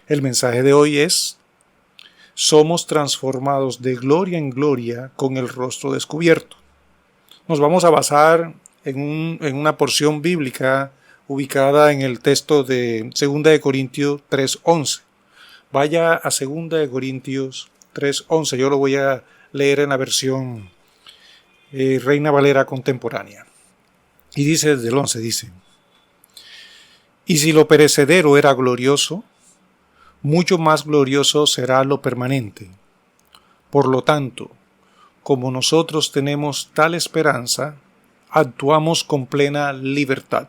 El mensaje de hoy es: somos transformados de gloria en gloria con el rostro descubierto. Nos vamos a basar en una porción bíblica ubicada en el texto de 2 de Corintios 3:11. Vaya a 2 de Corintios 3:11. Yo lo voy a leer en la versión Reina Valera contemporánea. Y dice desde el 11, dice: y si lo perecedero era glorioso, mucho más glorioso será lo permanente. Por lo tanto, como nosotros tenemos tal esperanza, actuamos con plena libertad.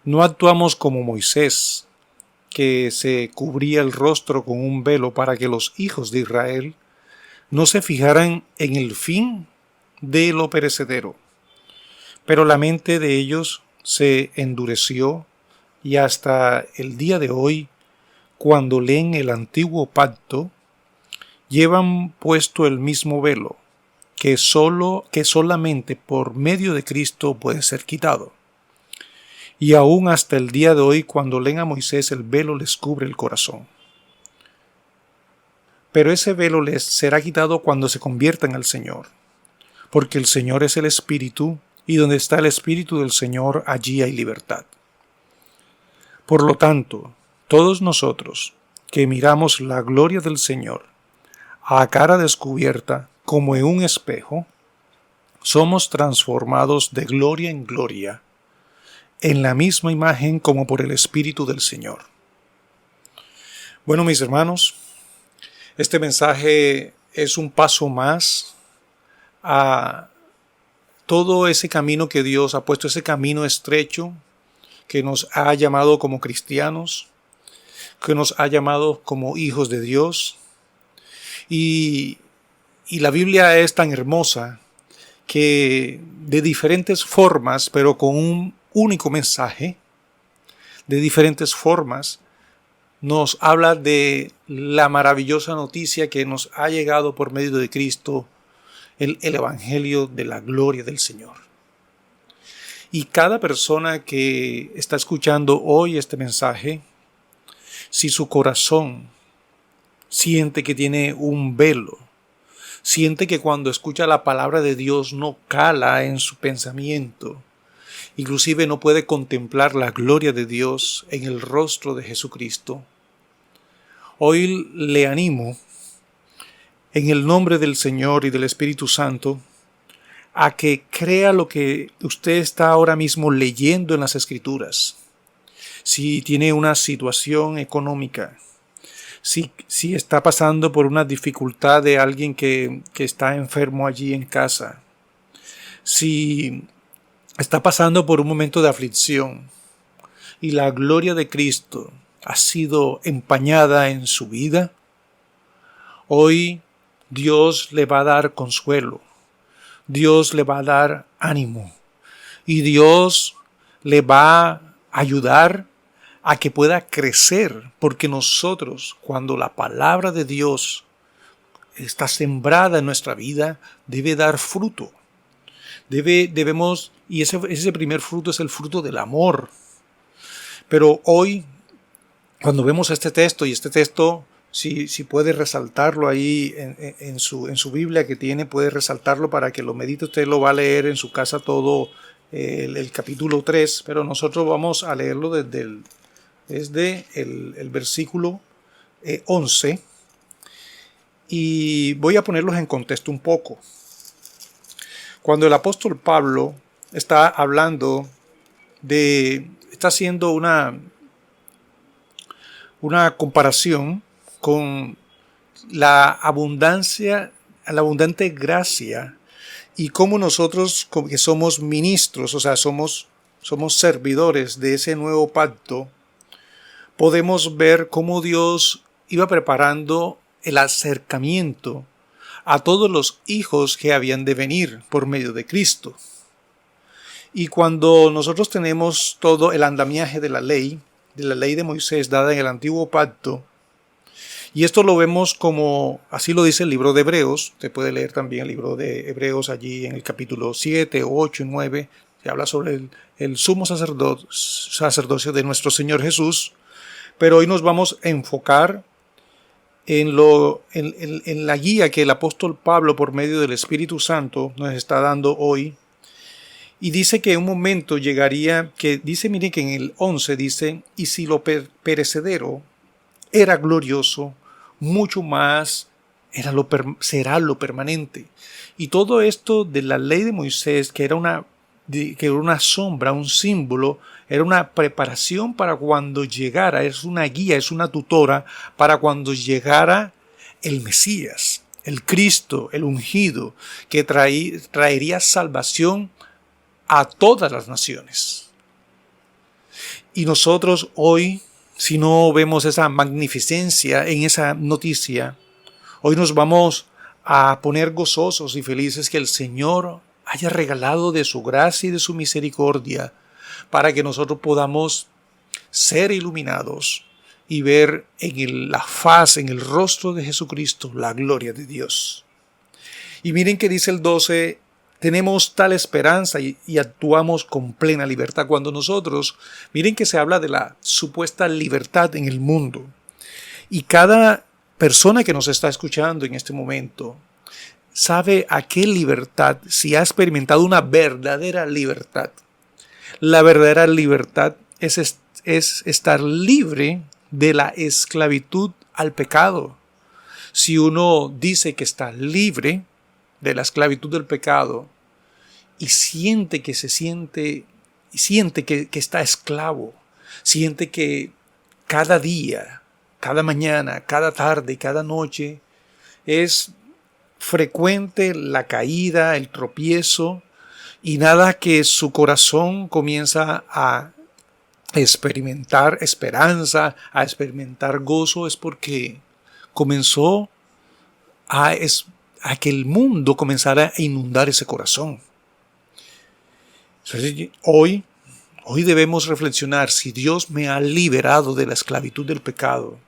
No actuamos como Moisés, que se cubría el rostro con un velo para que los hijos de Israel no se fijaran en el fin de lo perecedero. Pero la mente de ellos se endureció y hasta el día de hoy, cuando leen el antiguo pacto, llevan puesto el mismo velo, que solamente por medio de Cristo puede ser quitado. Y aún hasta el día de hoy, cuando leen a Moisés, el velo les cubre el corazón. Pero ese velo les será quitado cuando se conviertan al Señor, porque el Señor es el Espíritu, y donde está el Espíritu del Señor, allí hay libertad. Por lo tanto, todos nosotros que miramos la gloria del Señor a cara descubierta como en un espejo, somos transformados de gloria en gloria, en la misma imagen como por el Espíritu del Señor. Bueno, mis hermanos, este mensaje es un paso más a todo ese camino que Dios ha puesto, ese camino estrecho que nos ha llamado como cristianos, que nos ha llamado como hijos de Dios. Y la Biblia es tan hermosa que de diferentes formas, pero con un único mensaje, de diferentes formas, nos habla de la maravillosa noticia que nos ha llegado por medio de Cristo, el Evangelio de la gloria del Señor. Y cada persona que está escuchando hoy este mensaje, si su corazón siente que tiene un velo, siente que cuando escucha la palabra de Dios no cala en su pensamiento, inclusive no puede contemplar la gloria de Dios en el rostro de Jesucristo, hoy le animo, en el nombre del Señor y del Espíritu Santo, a que crea lo que usted está ahora mismo leyendo en las Escrituras. Si tiene una situación económica, si está pasando por una dificultad de alguien que está enfermo allí en casa, si está pasando por un momento de aflicción y la gloria de Cristo ha sido empañada en su vida, hoy Dios le va a dar consuelo, Dios le va a dar ánimo y Dios le va a ayudar a que pueda crecer, porque nosotros, cuando la palabra de Dios está sembrada en nuestra vida, debe dar fruto. Y ese primer fruto es el fruto del amor. Pero hoy, cuando vemos este texto, y este texto, si puede resaltarlo ahí en su Biblia que tiene, puede resaltarlo para que lo medite. Usted lo va a leer en su casa todo el capítulo 3, pero nosotros vamos a leerlo desde el versículo 11, y voy a ponerlos en contexto un poco. Cuando el apóstol Pablo está hablando está haciendo una comparación con la abundante gracia, y cómo nosotros, que somos ministros, o sea, somos servidores de ese nuevo pacto, podemos ver cómo Dios iba preparando el acercamiento a todos los hijos que habían de venir por medio de Cristo. Y cuando nosotros tenemos todo el andamiaje de la ley de Moisés dada en el antiguo pacto, y esto lo vemos como, así lo dice el libro de Hebreos. Usted puede leer también el libro de Hebreos allí en el capítulo 7, 8 y 9. Se habla sobre el sumo sacerdocio de nuestro Señor Jesús. Pero hoy nos vamos a enfocar en la guía que el apóstol Pablo, por medio del Espíritu Santo, nos está dando hoy. Y dice que un momento llegaría, que dice, miren que en el 11 dice, y si lo perecedero era glorioso, mucho más será lo permanente. Y todo esto de la ley de Moisés, que era una sombra, un símbolo, era una preparación para cuando llegara, es una guía, es una tutora para cuando llegara el Mesías, el Cristo, el ungido, que traería salvación a todas las naciones. Y nosotros hoy, si no vemos esa magnificencia en esa noticia, hoy nos vamos a poner gozosos y felices que el Señor haya regalado de su gracia y de su misericordia para que nosotros podamos ser iluminados y ver en la faz, en el rostro de Jesucristo, la gloria de Dios. Y miren que dice el 12, tenemos tal esperanza y actuamos con plena libertad. Cuando nosotros, miren que se habla de la supuesta libertad en el mundo. Y cada persona que nos está escuchando en este momento sabe a qué libertad, si ha experimentado una verdadera libertad. La verdadera libertad es estar libre de la esclavitud al pecado. Si uno dice que está libre de la esclavitud del pecado y siente que está esclavo, siente que cada día, cada mañana, cada tarde, cada noche es frecuente la caída, el tropiezo, y nada que su corazón comienza a experimentar esperanza, a experimentar gozo, es porque comenzó a que el mundo comenzara a inundar ese corazón. Entonces, hoy debemos reflexionar si Dios me ha liberado de la esclavitud del pecado.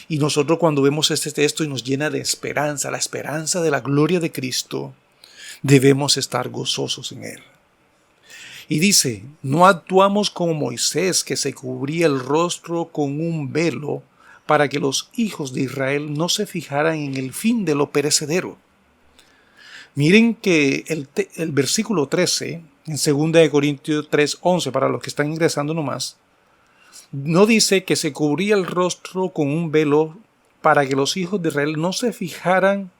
Y nosotros cuando vemos este texto y nos llena de esperanza, la esperanza de la gloria de Cristo, debemos estar gozosos en Él. Y dice, no actuamos como Moisés, que se cubría el rostro con un velo para que los hijos de Israel no se fijaran en el fin de lo perecedero. Miren que el versículo 13, en 2 Corintios 3:11, para los que están ingresando nomás, no dice que se cubría el rostro con un velo para que los hijos de Israel no se fijaran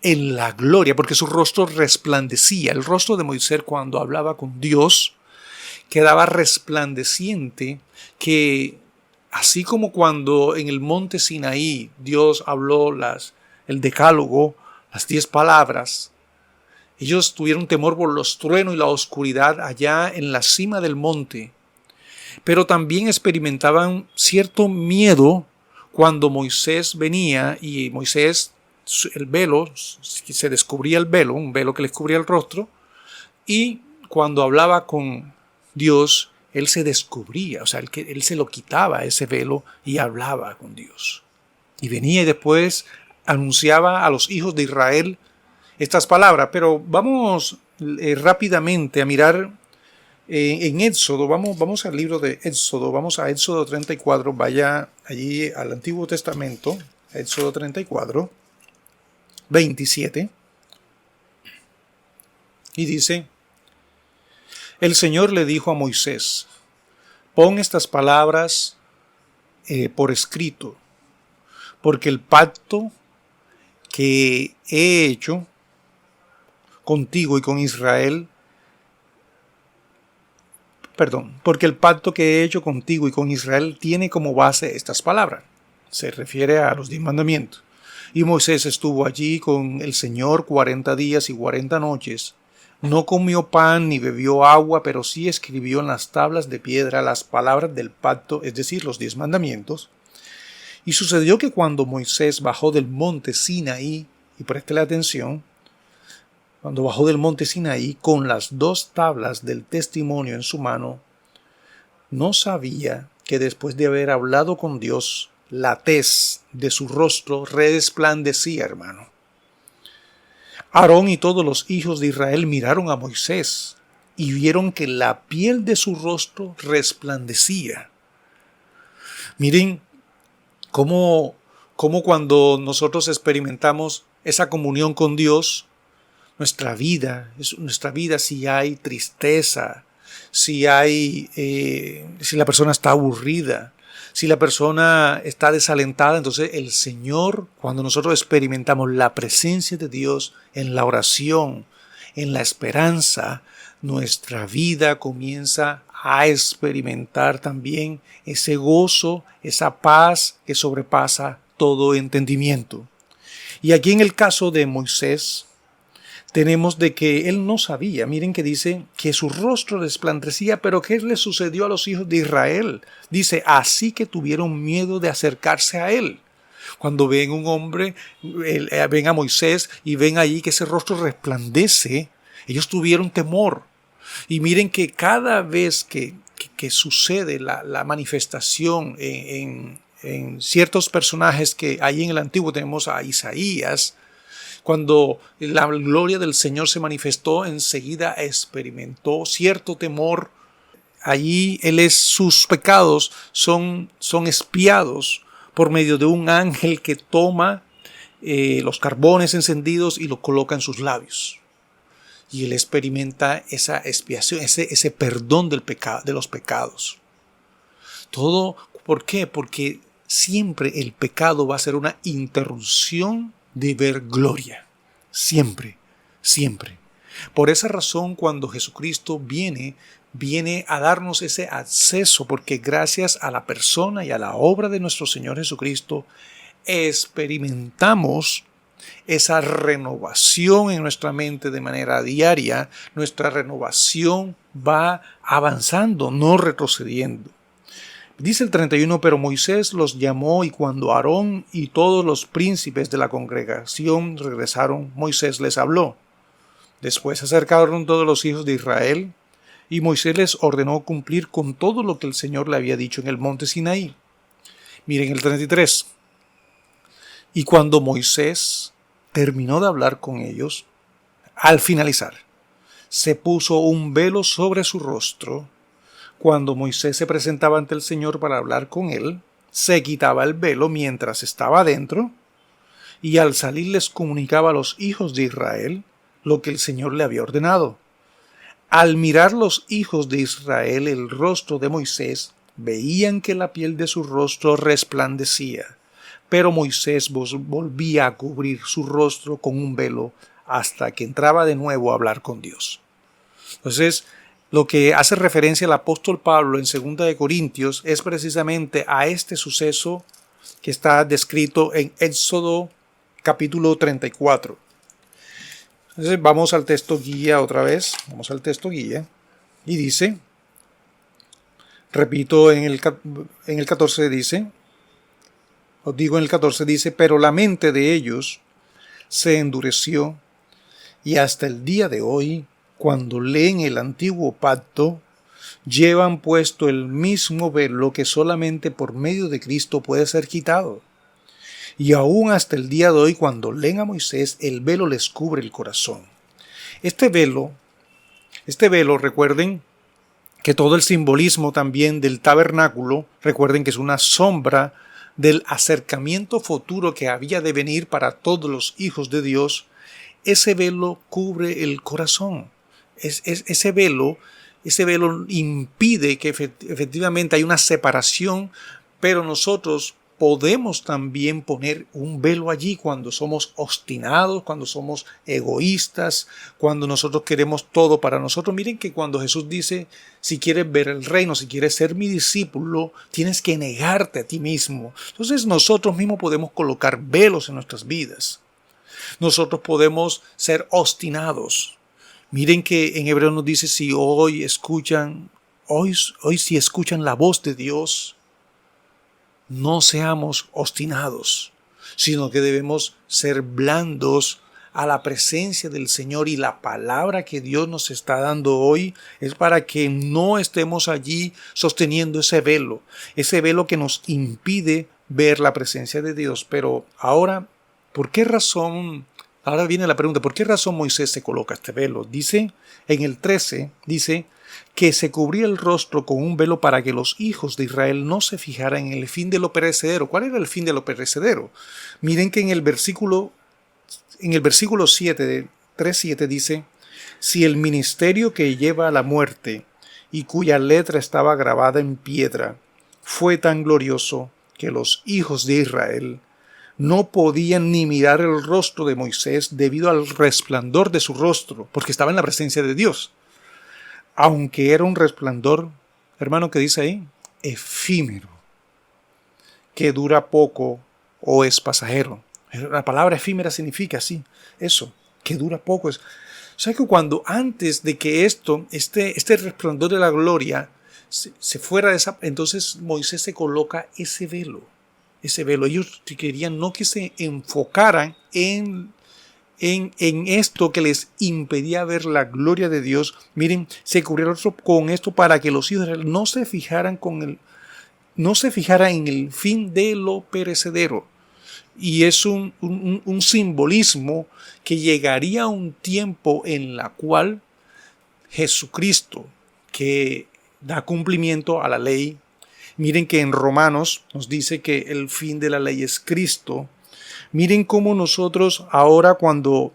en la gloria, porque su rostro resplandecía. El rostro de Moisés cuando hablaba con Dios quedaba resplandeciente, que así como cuando en el monte Sinaí Dios habló el decálogo, las 10 palabras, ellos tuvieron temor por los truenos y la oscuridad allá en la cima del monte, pero también experimentaban cierto miedo cuando Moisés venía y Moisés, el velo, se descubría el velo, un velo que les cubría el rostro, y cuando hablaba con Dios, él se descubría, o sea, él se lo quitaba ese velo y hablaba con Dios. Y venía y después anunciaba a los hijos de Israel estas palabras. Pero vamos rápidamente a mirar en Éxodo, vamos al libro de Éxodo, vamos a Éxodo 34, vaya allí al Antiguo Testamento, Éxodo 34, 27, y dice, el Señor le dijo a Moisés, pon estas palabras por escrito, porque el pacto que he hecho contigo y con Israel, porque el pacto que he hecho contigo y con Israel tiene como base estas palabras. Se refiere a los 10 mandamientos. Y Moisés estuvo allí con el Señor 40 días y 40 noches. No comió pan ni bebió agua, pero sí escribió en las tablas de piedra las palabras del pacto, es decir, los 10 mandamientos. Y sucedió que cuando Moisés bajó del monte Sinaí, y préstele atención, cuando bajó del monte Sinaí con las 2 tablas del testimonio en su mano, no sabía que después de haber hablado con Dios, la tez de su rostro resplandecía, hermano. Aarón y todos los hijos de Israel miraron a Moisés y vieron que la piel de su rostro resplandecía. Miren cómo cuando nosotros experimentamos esa comunión con Dios, nuestra vida, si hay tristeza, si la persona está aburrida, si la persona está desalentada, entonces el Señor, cuando nosotros experimentamos la presencia de Dios en la oración, en la esperanza, nuestra vida comienza a experimentar también ese gozo, esa paz que sobrepasa todo entendimiento. Y aquí en el caso de Moisés, tenemos de que él no sabía. Miren que dice que su rostro resplandecía, pero ¿qué le sucedió a los hijos de Israel? Dice, así que tuvieron miedo de acercarse a él. Cuando ven un hombre, ven a Moisés y ven allí que ese rostro resplandece, ellos tuvieron temor. Y miren que cada vez que sucede la manifestación en ciertos personajes que ahí en el Antiguo tenemos a Isaías, cuando la gloria del Señor se manifestó, enseguida experimentó cierto temor. Allí sus pecados son expiados por medio de un ángel que toma los carbones encendidos y lo coloca en sus labios. Y él experimenta esa expiación, ese perdón de los pecados. Todo, ¿por qué? Porque siempre el pecado va a ser una interrupción de ver gloria. Siempre, siempre. Por esa razón, cuando Jesucristo viene a darnos ese acceso, porque gracias a la persona y a la obra de nuestro Señor Jesucristo, experimentamos esa renovación en nuestra mente de manera diaria. Nuestra renovación va avanzando, no retrocediendo. Dice el 31, pero Moisés los llamó y cuando Aarón y todos los príncipes de la congregación regresaron, Moisés les habló. Después se acercaron todos los hijos de Israel y Moisés les ordenó cumplir con todo lo que el Señor le había dicho en el monte Sinaí. Miren el 33. Y cuando Moisés terminó de hablar con ellos, al finalizar, se puso un velo sobre su rostro. Cuando Moisés se presentaba ante el Señor para hablar con él, se quitaba el velo mientras estaba adentro y al salir les comunicaba a los hijos de Israel lo que el Señor le había ordenado. Al mirar los hijos de Israel el rostro de Moisés, veían que la piel de su rostro resplandecía, pero Moisés volvía a cubrir su rostro con un velo hasta que entraba de nuevo a hablar con Dios. Entonces, lo que hace referencia el apóstol Pablo en 2 de Corintios es precisamente a este suceso que está descrito en Éxodo capítulo 34. Entonces vamos al texto guía otra vez, y dice, repito, en el 14 dice, pero la mente de ellos se endureció y hasta el día de hoy, cuando leen el antiguo pacto, llevan puesto el mismo velo que solamente por medio de Cristo puede ser quitado. Y aún hasta el día de hoy, cuando leen a Moisés, el velo les cubre el corazón. Este velo, recuerden que todo el simbolismo también del tabernáculo, recuerden que es una sombra del acercamiento futuro que había de venir para todos los hijos de Dios. Ese velo cubre el corazón. Ese velo impide que efectivamente hay una separación, pero nosotros podemos también poner un velo allí cuando somos obstinados, cuando somos egoístas, cuando nosotros queremos todo para nosotros. Miren que cuando Jesús dice, si quieres ver el reino, si quieres ser mi discípulo, tienes que negarte a ti mismo. Entonces nosotros mismos podemos colocar velos en nuestras vidas. Nosotros podemos ser obstinados. Miren que en Hebreo nos dice, si hoy si escuchan la voz de Dios, no seamos obstinados, sino que debemos ser blandos a la presencia del Señor, y la palabra que Dios nos está dando hoy es para que no estemos allí sosteniendo ese velo que nos impide ver la presencia de Dios. Pero ahora, ¿por qué razón Ahora viene la pregunta, ¿por qué razón Moisés se coloca este velo? Dice, en el 13, dice que se cubría el rostro con un velo para que los hijos de Israel no se fijaran en el fin de lo perecedero. ¿Cuál era el fin de lo perecedero? Miren que en el versículo 7, de 3:7 dice, si el ministerio que lleva a la muerte y cuya letra estaba grabada en piedra fue tan glorioso que los hijos de Israel no podían ni mirar el rostro de Moisés debido al resplandor de su rostro, porque estaba en la presencia de Dios. Aunque era un resplandor, hermano, ¿qué dice ahí? Efímero, que dura poco o es pasajero. La palabra efímera significa así, eso, que dura poco. O sea que cuando antes de que este resplandor de la gloria se fuera de esa, entonces Moisés se coloca ese velo. Ellos querían no que se enfocaran en esto que les impedía ver la gloria de Dios. Miren, se cubrieron con esto para que los hijos de Israel no se fijaran en el fin de lo perecedero. Y es un simbolismo que llegaría a un tiempo en la cual Jesucristo, que da cumplimiento a la ley, miren que en Romanos nos dice que el fin de la ley es Cristo. Miren cómo nosotros ahora cuando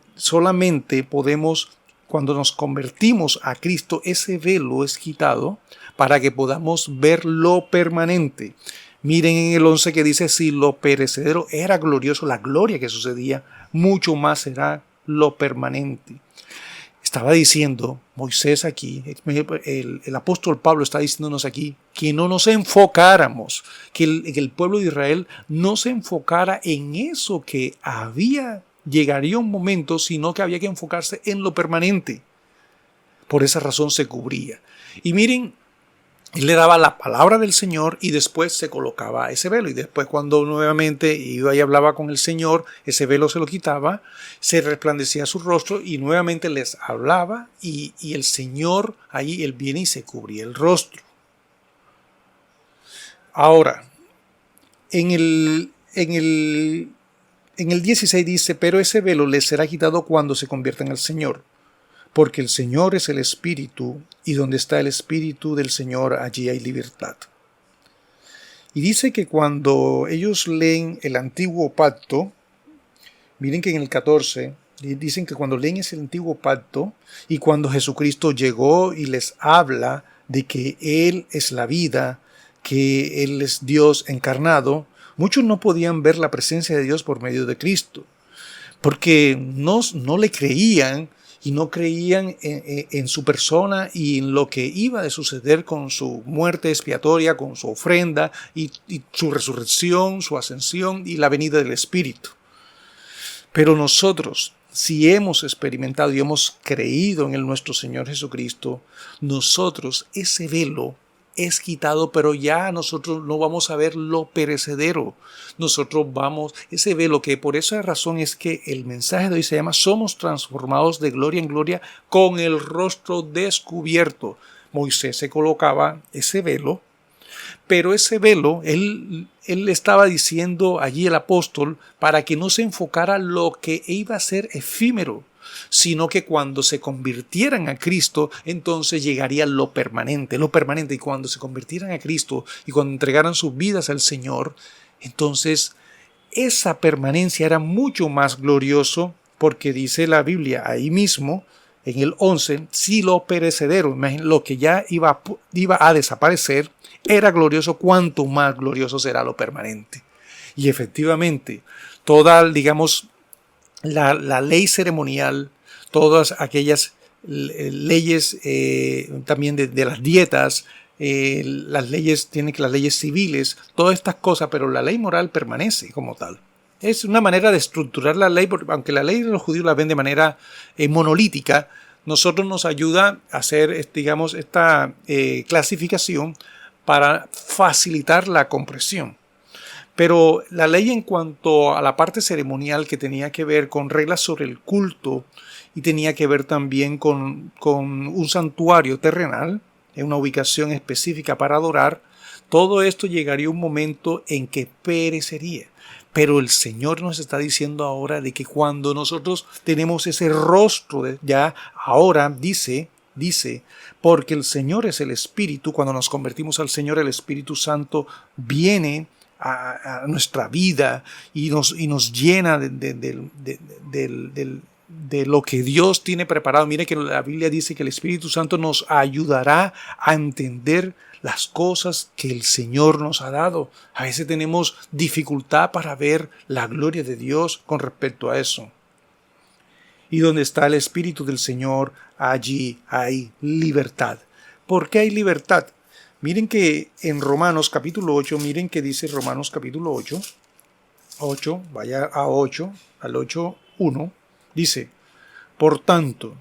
nos convertimos a Cristo, ese velo es quitado para que podamos ver lo permanente. Miren en el 11 que dice, si lo perecedero era glorioso, la gloria que sucedía, mucho más será lo permanente. Estaba diciendo Moisés aquí, el apóstol Pablo está diciéndonos aquí que no nos enfocáramos, que el pueblo de Israel no se enfocara en eso que llegaría un momento, sino que había que enfocarse en lo permanente. Por esa razón se cubría. Y miren, él le daba la palabra del Señor y después se colocaba ese velo. Y después cuando nuevamente iba y hablaba con el Señor, ese velo se lo quitaba, se resplandecía su rostro y nuevamente les hablaba y el Señor ahí, él viene y se cubría el rostro. Ahora, en el 16 dice, pero ese velo les será quitado cuando se conviertan al Señor. Porque el Señor es el Espíritu, y donde está el Espíritu del Señor, allí hay libertad. Y dice que cuando ellos leen el Antiguo Pacto, miren que en el 14, dicen que cuando leen ese Antiguo Pacto, y cuando Jesucristo llegó y les habla de que Él es la vida, que Él es Dios encarnado, muchos no podían ver la presencia de Dios por medio de Cristo, porque no le creían, y no creían en su persona y en lo que iba a suceder con su muerte expiatoria, con su ofrenda y su resurrección, su ascensión y la venida del Espíritu. Pero nosotros, si hemos experimentado y hemos creído en nuestro Señor Jesucristo, nosotros ese velo es quitado, pero ya nosotros no vamos a ver lo perecedero. Nosotros ese velo, que por esa razón es que el mensaje de hoy se llama somos transformados de gloria en gloria con el rostro descubierto. Moisés se colocaba ese velo, pero ese velo, él estaba diciendo allí el apóstol, para que no se enfocara lo que iba a ser efímero, sino que cuando se convirtieran a Cristo, entonces llegaría lo permanente, y cuando se convirtieran a Cristo y cuando entregaran sus vidas al Señor, entonces esa permanencia era mucho más glorioso, porque dice la Biblia ahí mismo, en el 11, si lo perecedero, lo que ya iba a desaparecer, era glorioso, cuanto más glorioso será lo permanente. Y efectivamente, toda, digamos, la ley ceremonial, todas aquellas leyes también de las dietas, las leyes civiles, todas estas cosas, pero la ley moral permanece como tal. Es una manera de estructurar la ley, porque aunque la ley de los judíos la ven de manera monolítica, nosotros nos ayuda a hacer, digamos, esta clasificación para facilitar la comprensión. Pero la ley en cuanto a la parte ceremonial, que tenía que ver con reglas sobre el culto y tenía que ver también con un santuario terrenal, en una ubicación específica para adorar, Todo esto llegaría un momento en que perecería. Pero el Señor nos está diciendo ahora de que cuando nosotros tenemos ese rostro, ya ahora dice, porque el Señor es el Espíritu, cuando nos convertimos al Señor, el Espíritu Santo viene a nuestra vida y nos llena de lo que Dios tiene preparado. Mire que la Biblia dice que el Espíritu Santo nos ayudará a entender las cosas que el Señor nos ha dado. A veces tenemos dificultad para ver la gloria de Dios con respecto a eso. Y donde está el Espíritu del Señor, allí hay libertad. ¿Por qué hay libertad? Miren que en Romanos capítulo 8, miren que dice Romanos capítulo 8, vaya a 8, al 8:1, dice: por tanto,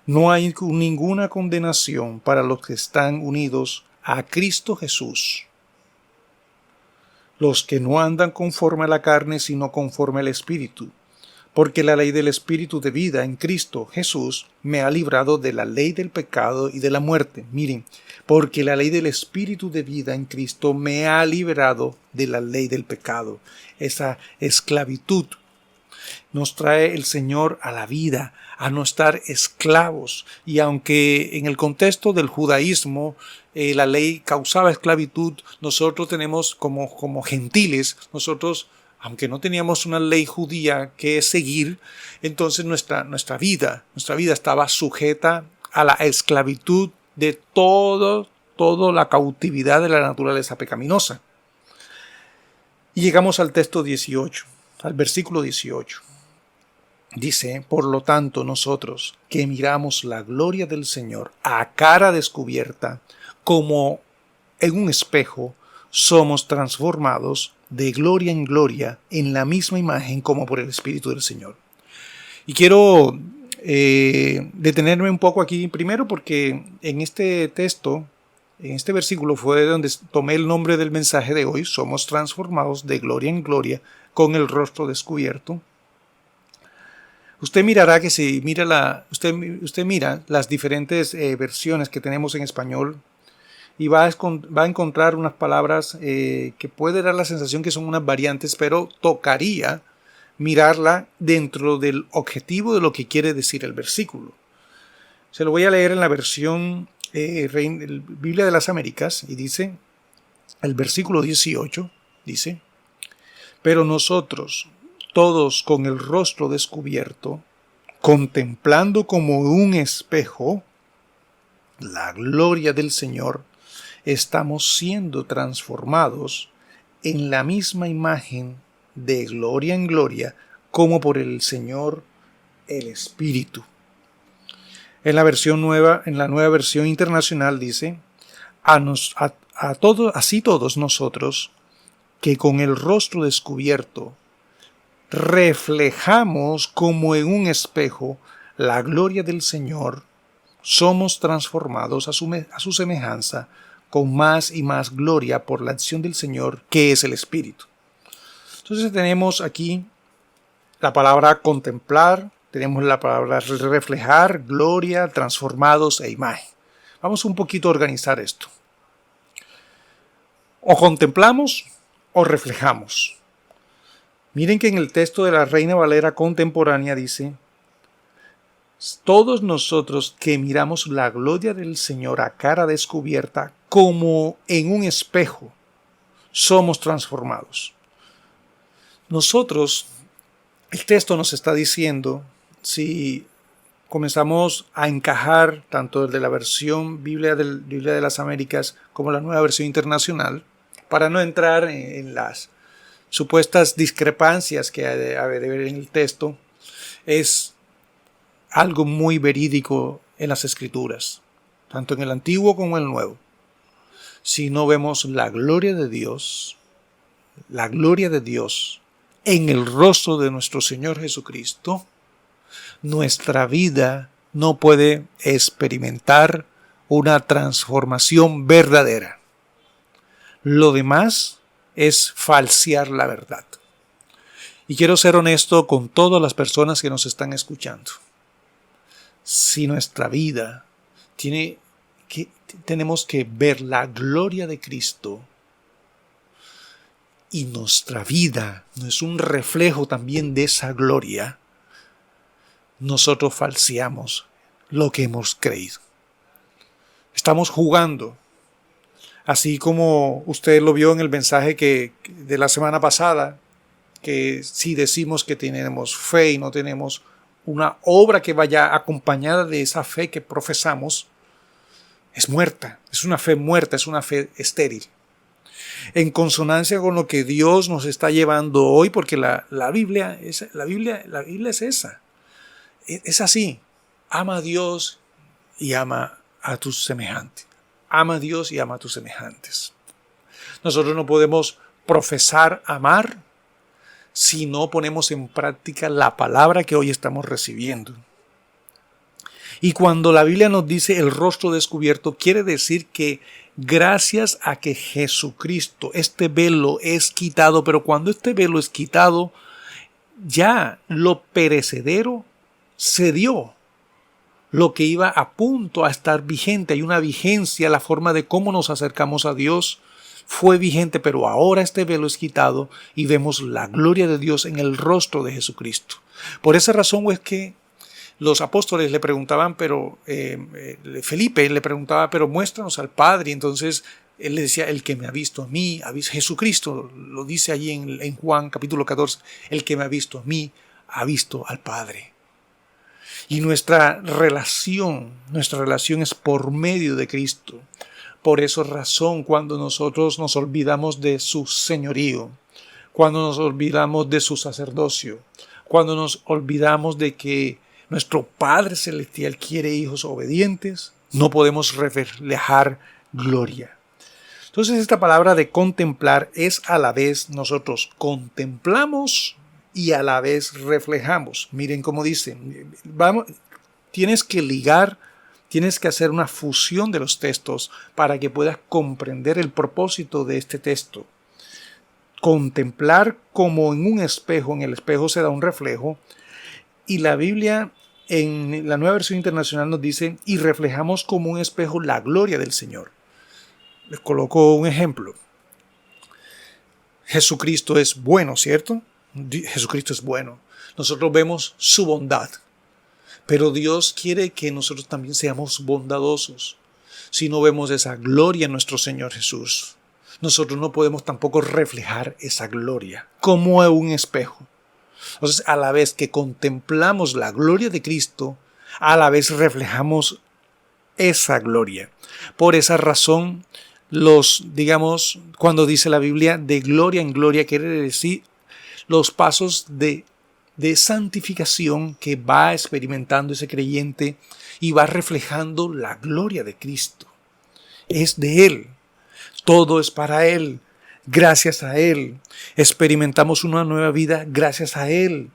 no hay ninguna condenación para los que están unidos a Cristo Jesús, los que no andan conforme a la carne, sino conforme al Espíritu. Porque la ley del Espíritu de vida en Cristo Jesús me ha librado de la ley del pecado y de la muerte. Miren, porque la ley del Espíritu de vida en Cristo me ha librado de la ley del pecado. Esa esclavitud nos trae el Señor a la vida, a no estar esclavos. Y aunque en el contexto del judaísmo la ley causaba esclavitud, nosotros tenemos como gentiles, nosotros, aunque no teníamos una ley judía que seguir, entonces nuestra vida estaba sujeta a la esclavitud de toda la cautividad de la naturaleza pecaminosa. Y llegamos al texto 18, al versículo 18. Dice: por lo tanto, nosotros que miramos la gloria del Señor a cara descubierta, como en un espejo, somos transformados de gloria en gloria en la misma imagen como por el Espíritu del Señor. Y quiero detenerme un poco aquí primero porque en este texto, en este versículo fue donde tomé el nombre del mensaje de hoy: somos transformados de gloria en gloria con el rostro descubierto. Usted mirará que si usted mira las diferentes versiones que tenemos en español, y va a encontrar unas palabras que puede dar la sensación que son unas variantes, pero tocaría mirarla dentro del objetivo de lo que quiere decir el versículo. Se lo voy a leer en la versión Biblia de las Américas, y dice, el versículo 18, dice: pero nosotros, todos con el rostro descubierto, contemplando como un espejo la gloria del Señor, estamos siendo transformados en la misma imagen de gloria en gloria, como por el Señor el Espíritu. En la nueva versión internacional dice: así todos nosotros, que con el rostro descubierto reflejamos como en un espejo la gloria del Señor, somos transformados a su semejanza con más y más gloria por la acción del Señor, que es el Espíritu. Entonces tenemos aquí la palabra contemplar, tenemos la palabra reflejar, gloria, transformados e imagen. Vamos un poquito a organizar esto. O contemplamos o reflejamos. Miren que en el texto de la Reina Valera contemporánea dice: todos nosotros que miramos la gloria del Señor a cara descubierta, como en un espejo, somos transformados. Nosotros, el texto nos está diciendo, si comenzamos a encajar tanto el de la versión Biblia de las Américas como la nueva versión internacional, para no entrar en las supuestas discrepancias que hay de ver en el texto, es algo muy verídico en las Escrituras, tanto en el Antiguo como en el Nuevo. Si no vemos la gloria de Dios en el rostro de nuestro Señor Jesucristo, nuestra vida no puede experimentar una transformación verdadera. Lo demás es falsear la verdad. Y quiero ser honesto con todas las personas que nos están escuchando. Si nuestra vida tenemos que ver la gloria de Cristo y nuestra vida no es un reflejo también de esa gloria, nosotros falseamos lo que hemos creído. Estamos jugando, así como usted lo vio en el mensaje de la semana pasada, que si decimos que tenemos fe y no tenemos una obra que vaya acompañada de esa fe que profesamos, es muerta, es una fe muerta, es una fe estéril. En consonancia con lo que Dios nos está llevando hoy, porque la Biblia es esa. Es así. Ama a Dios y ama a tus semejantes. Ama a Dios y ama a tus semejantes. Nosotros no podemos profesar amar si no ponemos en práctica la palabra que hoy estamos recibiendo. Y cuando la Biblia nos dice el rostro descubierto, quiere decir que gracias a que Jesucristo, este velo es quitado, pero cuando este velo es quitado, ya lo perecedero cedió. Lo que iba a punto a estar vigente, hay una vigencia, la forma de cómo nos acercamos a Dios fue vigente, pero ahora este velo es quitado y vemos la gloria de Dios en el rostro de Jesucristo. Por esa razón es que los apóstoles le preguntaban, Felipe le preguntaba, pero muéstranos al Padre. Y entonces él le decía, el que me ha visto a mí, Jesucristo lo dice allí en Juan capítulo 14, el que me ha visto a mí, ha visto al Padre. Y nuestra relación es por medio de Cristo. Por esa razón, cuando nosotros nos olvidamos de su señorío, cuando nos olvidamos de su sacerdocio, cuando nos olvidamos de que nuestro Padre Celestial quiere hijos obedientes, no podemos reflejar gloria. Entonces esta palabra de contemplar es a la vez nosotros contemplamos y a la vez reflejamos. Miren cómo dice, tienes que hacer una fusión de los textos para que puedas comprender el propósito de este texto. Contemplar como en un espejo, en el espejo se da un reflejo, y la Biblia en la Nueva Versión Internacional nos dice, y reflejamos como un espejo la gloria del Señor. Les coloco un ejemplo. Jesucristo es bueno, ¿cierto? Jesucristo es bueno. Nosotros vemos su bondad. Pero Dios quiere que nosotros también seamos bondadosos. Si no vemos esa gloria en nuestro Señor Jesús, nosotros no podemos tampoco reflejar esa gloria como en un espejo. Entonces, a la vez que contemplamos la gloria de Cristo, a la vez reflejamos esa gloria. Por esa razón, cuando dice la Biblia de gloria en gloria, quiere decir los pasos de santificación que va experimentando ese creyente y va reflejando la gloria de Cristo. Es de Él. Todo es para Él. Gracias a Él. Experimentamos una nueva vida gracias a Él.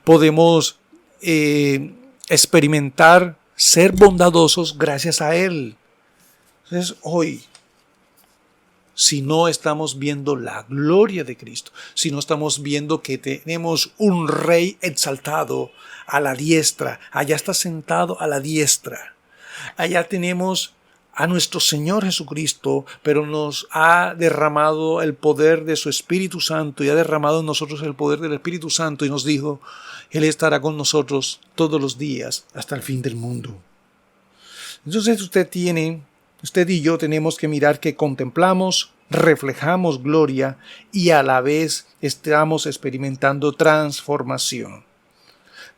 Podemos experimentar ser bondadosos gracias a Él. Entonces hoy, si no estamos viendo la gloria de Cristo, si no estamos viendo que tenemos un Rey exaltado a la diestra, allá está sentado a la diestra, allá tenemos a nuestro Señor Jesucristo, pero nos ha derramado el poder de su Espíritu Santo y ha derramado en nosotros el poder del Espíritu Santo y nos dijo, Él estará con nosotros todos los días hasta el fin del mundo. Entonces usted y yo tenemos que mirar que contemplamos, reflejamos gloria y a la vez estamos experimentando transformación.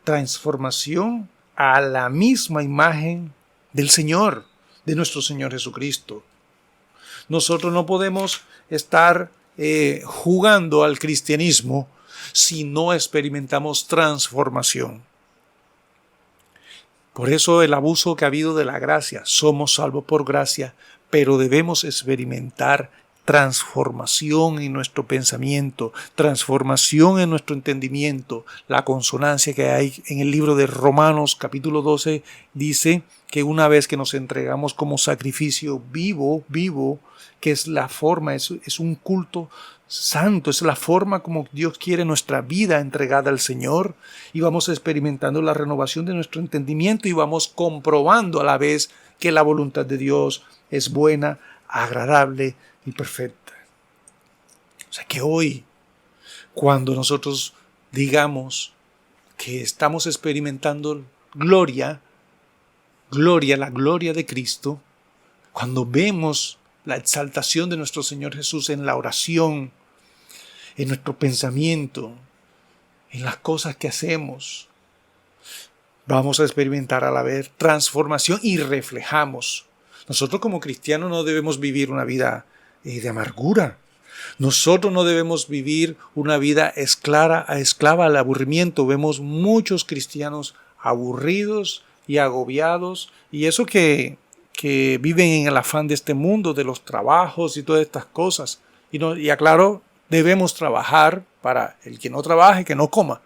Transformación a la misma imagen del Señor, de nuestro Señor Jesucristo. Nosotros no podemos estar jugando al cristianismo si no experimentamos transformación. Por eso el abuso que ha habido de la gracia. Somos salvos por gracia, pero debemos experimentar transformación en nuestro pensamiento, transformación en nuestro entendimiento. La consonancia que hay en el libro de Romanos capítulo 12 dice que una vez que nos entregamos como sacrificio vivo, que es la forma, es un culto santo, es la forma como Dios quiere nuestra vida entregada al Señor, y vamos experimentando la renovación de nuestro entendimiento y vamos comprobando a la vez que la voluntad de Dios es buena, agradable y perfecta. O sea que hoy, cuando nosotros digamos que estamos experimentando gloria, la gloria de Cristo, cuando vemos la exaltación de nuestro Señor Jesús en la oración, en nuestro pensamiento, en las cosas que hacemos, vamos a experimentar a la vez transformación y reflejamos. Nosotros como cristianos no debemos vivir una vida de amargura. Nosotros no debemos vivir una vida esclava al aburrimiento. Vemos muchos cristianos aburridos y agobiados, y eso que viven en el afán de este mundo, de los trabajos y todas estas cosas. Y aclaro, debemos trabajar para el que no trabaje, que no coma.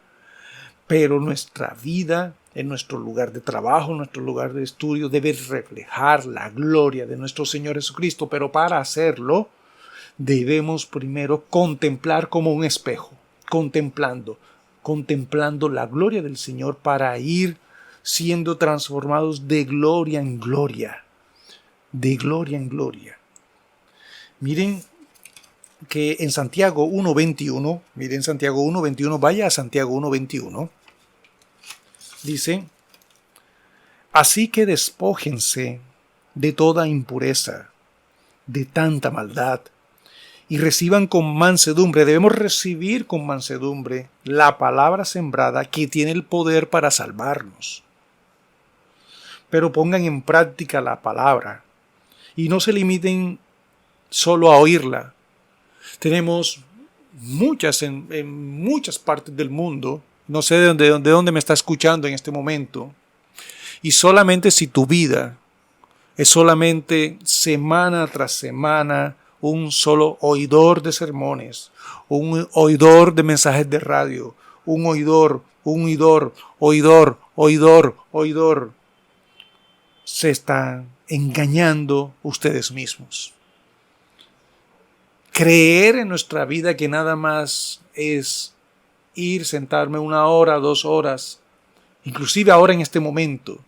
Pero nuestra vida, en nuestro lugar de trabajo, en nuestro lugar de estudio, debe reflejar la gloria de nuestro Señor Jesucristo. Pero para hacerlo, debemos primero contemplar como un espejo, contemplando la gloria del Señor para ir siendo transformados de gloria en gloria, de gloria en gloria. Miren que en Santiago 1.21, vaya a Santiago 1.21, dice: así que despójense de toda impureza, de tanta maldad, y reciban con mansedumbre. Debemos recibir con mansedumbre la palabra sembrada que tiene el poder para salvarnos. Pero pongan en práctica la palabra y no se limiten solo a oírla. Tenemos muchas en muchas partes del mundo. No sé de dónde me está escuchando en este momento. Y solamente si tu vida es solamente semana tras semana un solo oidor de sermones, un oidor de mensajes de radio, un oidor, se están engañando ustedes mismos. Creer en nuestra vida que nada más es ir, sentarme 1 hora, 2 horas, inclusive ahora en este momento,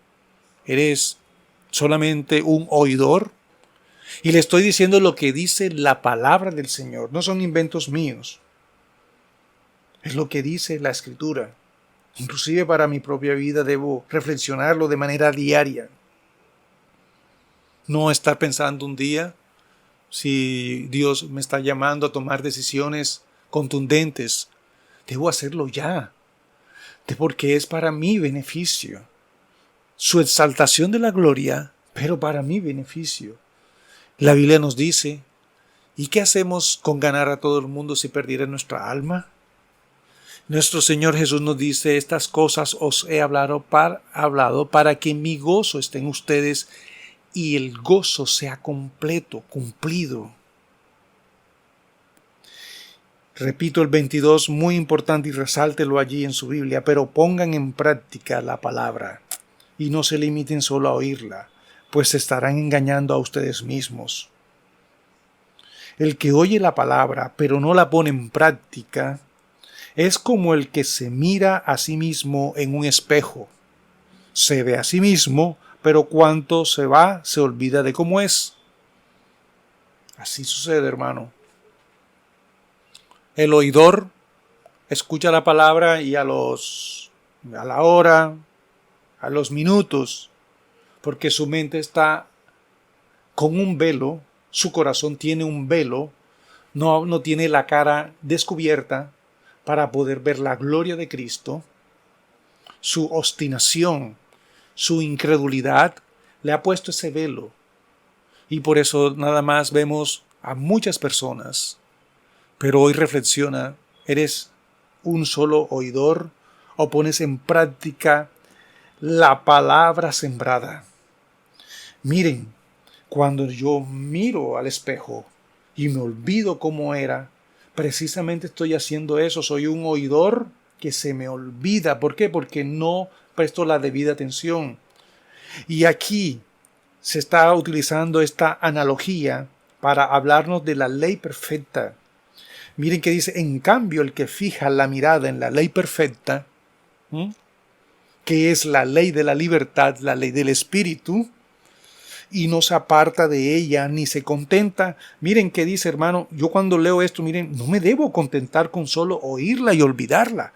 eres solamente un oidor. Y le estoy diciendo lo que dice la palabra del Señor, no son inventos míos. Es lo que dice la Escritura. Inclusive para mi propia vida debo reflexionarlo de manera diaria. No estar pensando un día si Dios me está llamando a tomar decisiones contundentes. Debo hacerlo ya, porque es para mi beneficio. Su exaltación de la gloria, pero para mi beneficio. La Biblia nos dice: ¿y qué hacemos con ganar a todo el mundo si perdiera nuestra alma? Nuestro Señor Jesús nos dice: estas cosas os he hablado para que mi gozo esté en ustedes y el gozo sea completo, cumplido. Repito el 22, muy importante, y resáltelo allí en su Biblia: pero pongan en práctica la palabra y no se limiten solo a oírla, pues se estarán engañando a ustedes mismos. El que oye la palabra pero no la pone en práctica es como el que se mira a sí mismo en un espejo. Se ve a sí mismo, pero cuando se va se olvida de cómo es. Así sucede, hermano. El oidor escucha la palabra y a la hora, a los minutos, porque su mente está con un velo, su corazón tiene un velo, no tiene la cara descubierta para poder ver la gloria de Cristo. Su obstinación, su incredulidad le ha puesto ese velo. Y por eso nada más vemos a muchas personas. Pero hoy reflexiona: ¿eres un solo oidor o pones en práctica la palabra sembrada? Miren, cuando yo miro al espejo y me olvido cómo era, precisamente estoy haciendo eso. Soy un oidor que se me olvida. ¿Por qué? Porque no presto la debida atención. Y aquí se está utilizando esta analogía para hablarnos de la ley perfecta. Miren que dice: en cambio, el que fija la mirada en la ley perfecta, que es la ley de la libertad, la ley del Espíritu, y no se aparta de ella ni se contenta. Miren qué dice, hermano, yo cuando leo esto, miren, no me debo contentar con solo oírla y olvidarla.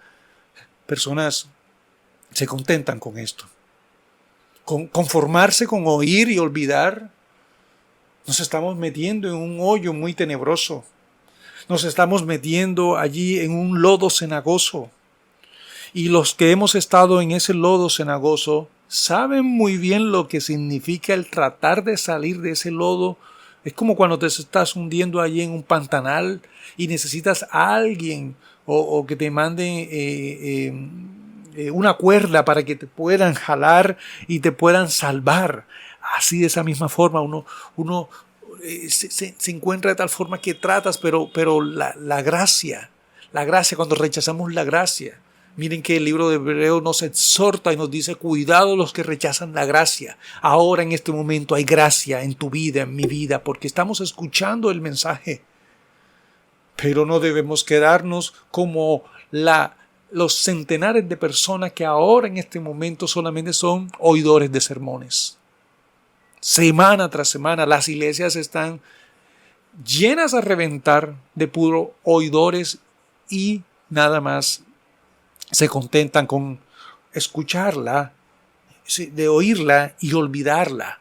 Personas se contentan con esto. Con conformarse con oír y olvidar, nos estamos metiendo en un hoyo muy tenebroso. Nos estamos metiendo allí en un lodo cenagoso. Y los que hemos estado en ese lodo cenagoso saben muy bien lo que significa el tratar de salir de ese lodo. Es como cuando te estás hundiendo allí en un pantanal y necesitas a alguien o que te manden una cuerda para que te puedan jalar y te puedan salvar. Así de esa misma forma uno se encuentra de tal forma que tratas, pero la gracia, cuando rechazamos la gracia. Miren que el libro de Hebreos nos exhorta y nos dice, cuidado los que rechazan la gracia. Ahora en este momento hay gracia en tu vida, en mi vida, porque estamos escuchando el mensaje. Pero no debemos quedarnos como los centenares de personas que ahora en este momento solamente son oidores de sermones. Semana tras semana las iglesias están llenas a reventar de puro oidores y nada más se contentan con escucharla, de oírla y olvidarla.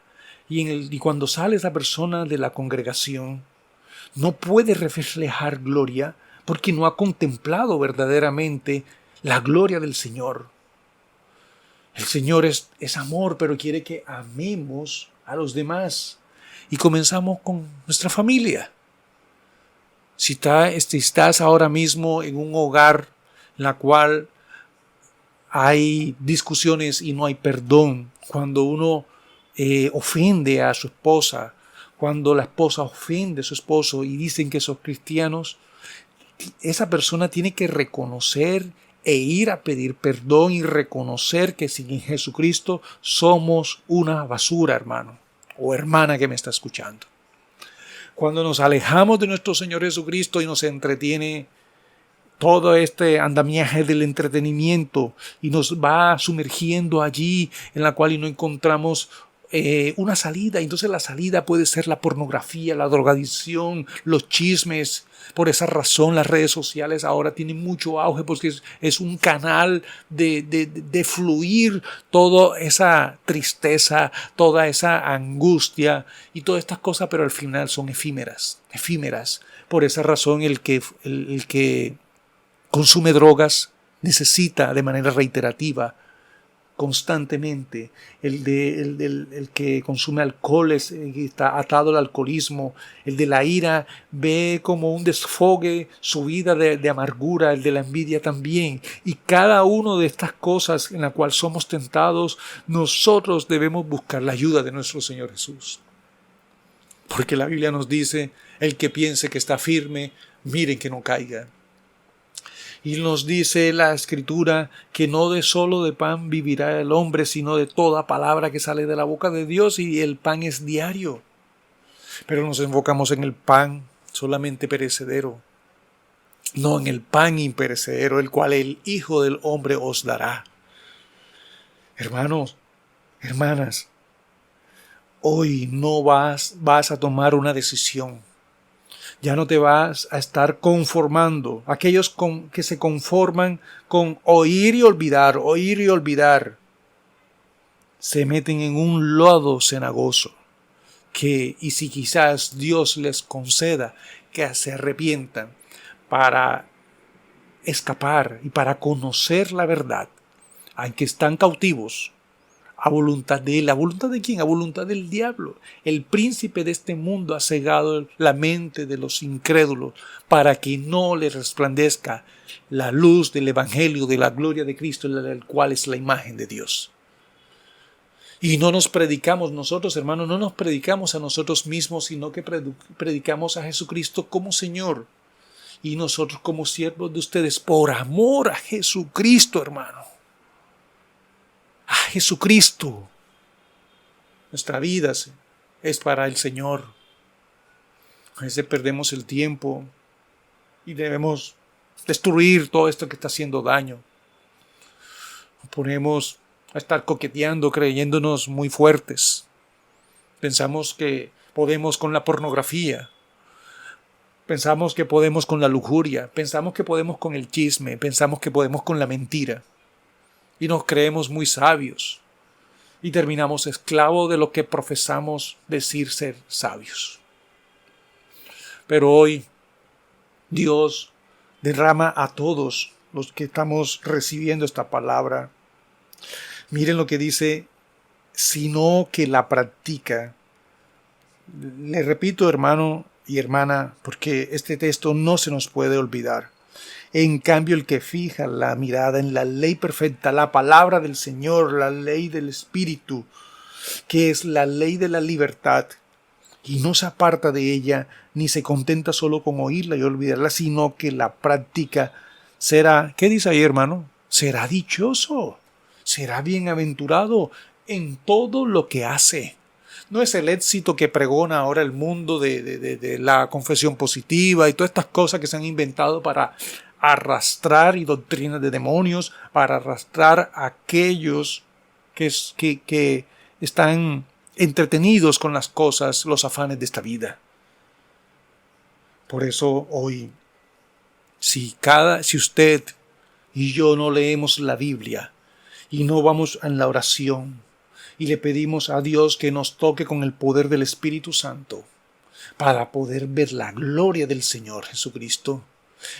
Y cuando sale esa persona de la congregación, no puede reflejar gloria porque no ha contemplado verdaderamente la gloria del Señor. El Señor es amor, pero quiere que amemos a los demás. Y comenzamos con nuestra familia. Si estás ahora mismo en un hogar en la cual hay discusiones y no hay perdón, cuando uno ofende a su esposa, cuando la esposa ofende a su esposo y dicen que son cristianos, esa persona tiene que reconocer e ir a pedir perdón y reconocer que sin Jesucristo somos una basura, hermano o hermana que me está escuchando. Cuando nos alejamos de nuestro Señor Jesucristo y nos entretiene todo este andamiaje del entretenimiento y nos va sumergiendo allí en la cual no encontramos una salida. Entonces la salida puede ser la pornografía, la drogadicción, los chismes. Por esa razón las redes sociales ahora tienen mucho auge porque es un canal de fluir toda esa tristeza, toda esa angustia y todas estas cosas, pero al final son efímeras. Por esa razón el que consume drogas necesita de manera reiterativa, constantemente. El que consume alcohol está atado al alcoholismo. El de la ira ve como un desfogue su vida de amargura. El de la envidia también. Y cada una de estas cosas en la cual somos tentados, nosotros debemos buscar la ayuda de nuestro Señor Jesús. Porque la Biblia nos dice, el que piense que está firme, miren que no caiga. Y nos dice la Escritura que no de solo de pan vivirá el hombre, sino de toda palabra que sale de la boca de Dios, y el pan es diario. Pero nos enfocamos en el pan solamente perecedero, no en el pan imperecedero, el cual el Hijo del Hombre os dará. Hermanos, hermanas, hoy no vas a tomar una decisión. Ya no te vas a estar conformando. Aquellos que se conforman con oír y olvidar, se meten en un lodo cenagoso. Y si quizás Dios les conceda que se arrepientan para escapar y para conocer la verdad, aunque están cautivos, a voluntad de él. ¿A voluntad de quién? A voluntad del diablo. El príncipe de este mundo ha cegado la mente de los incrédulos para que no les resplandezca la luz del evangelio de la gloria de Cristo, el cual es la imagen de Dios. Y no nos predicamos nosotros, hermanos, no nos predicamos a nosotros mismos, sino que predicamos a Jesucristo como Señor. Y nosotros como siervos de ustedes, por amor a Jesucristo, hermano. A Jesucristo. Nuestra vida es para el Señor. A veces perdemos el tiempo y debemos destruir todo esto que está haciendo daño. Nos ponemos a estar coqueteando, creyéndonos muy fuertes. Pensamos que podemos con la pornografía. Pensamos que podemos con la lujuria. Pensamos que podemos con el chisme. Pensamos que podemos con la mentira. Y nos creemos muy sabios. Y terminamos esclavos de lo que profesamos decir ser sabios. Pero hoy Dios derrama a todos los que estamos recibiendo esta palabra. Miren lo que dice, sino que la practica. Le repito, hermano y hermana, porque este texto no se nos puede olvidar. En cambio, el que fija la mirada en la ley perfecta, la palabra del Señor, la ley del Espíritu, que es la ley de la libertad, y no se aparta de ella, ni se contenta solo con oírla y olvidarla, sino que la práctica será, ¿qué dice ahí, hermano? Será dichoso, será bienaventurado en todo lo que hace. No es el éxito que pregona ahora el mundo de la confesión positiva y todas estas cosas que se han inventado para arrastrar y doctrinas de demonios, para arrastrar a aquellos que están entretenidos con las cosas, los afanes de esta vida. Por eso hoy, si usted y yo no leemos la Biblia y no vamos en la oración y le pedimos a Dios que nos toque con el poder del Espíritu Santo para poder ver la gloria del Señor Jesucristo,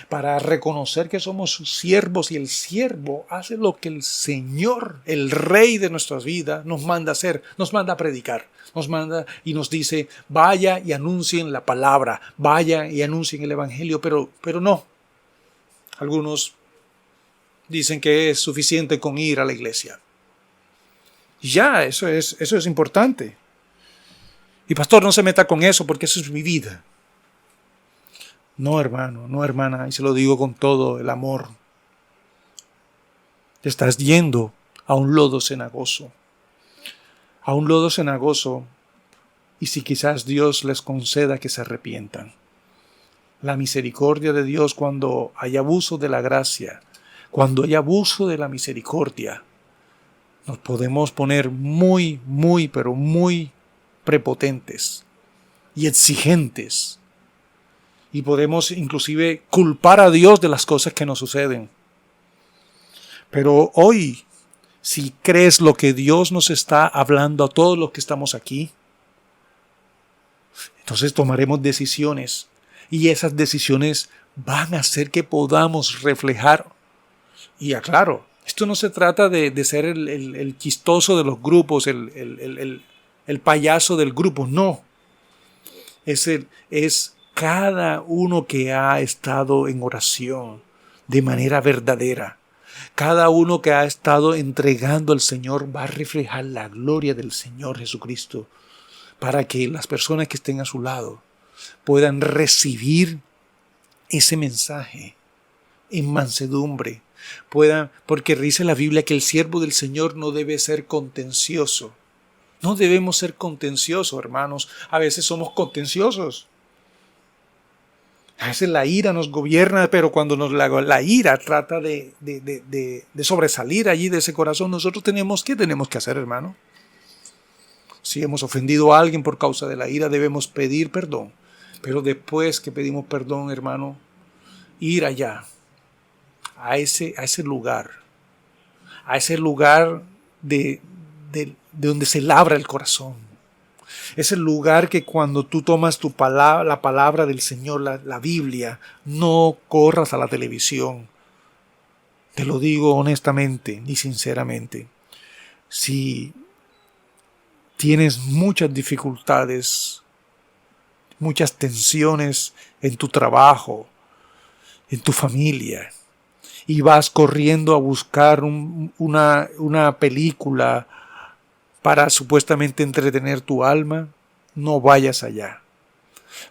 para reconocer que somos sus siervos y el siervo hace lo que el Señor, el Rey de nuestras vidas, nos manda hacer, nos manda a predicar, nos manda y nos dice, vaya y anuncien la palabra, vaya y anuncien el Evangelio, pero no. Algunos dicen que es suficiente con ir a la iglesia. Ya, eso es importante. Y pastor, no se meta con eso porque eso es mi vida. No, hermano, no, hermana, y se lo digo con todo el amor. Te estás yendo a un lodo cenagoso. A un lodo cenagoso, y si quizás Dios les conceda que se arrepientan. La misericordia de Dios cuando hay abuso de la gracia, cuando hay abuso de la misericordia, nos podemos poner muy, pero muy prepotentes y exigentes. Y podemos inclusive culpar a Dios de las cosas que nos suceden. Pero hoy, si crees lo que Dios nos está hablando a todos los que estamos aquí, entonces tomaremos decisiones. Y esas decisiones van a hacer que podamos reflejar. Y aclaro, esto no se trata de ser el chistoso de los grupos, el payaso del grupo, no. Es cada uno que ha estado en oración de manera verdadera. Cada uno que ha estado entregando al Señor va a reflejar la gloria del Señor Jesucristo para que las personas que estén a su lado puedan recibir ese mensaje en mansedumbre. Porque dice la Biblia que el siervo del Señor no debe ser contencioso. No debemos ser contenciosos, hermanos. A veces somos contenciosos. A veces la ira nos gobierna, pero cuando la ira trata de sobresalir allí de ese corazón, nosotros ¿qué tenemos que hacer, hermano? Si hemos ofendido a alguien por causa de la ira, debemos pedir perdón. Pero después que pedimos perdón, hermano, ir allá, a ese lugar de donde se labra el corazón. Es el lugar que cuando tú tomas la palabra del Señor, la Biblia, no corras a la televisión. Te lo digo honestamente y sinceramente. Si tienes muchas dificultades, muchas tensiones en tu trabajo, en tu familia, y vas corriendo a buscar una película para supuestamente entretener tu alma, no vayas allá.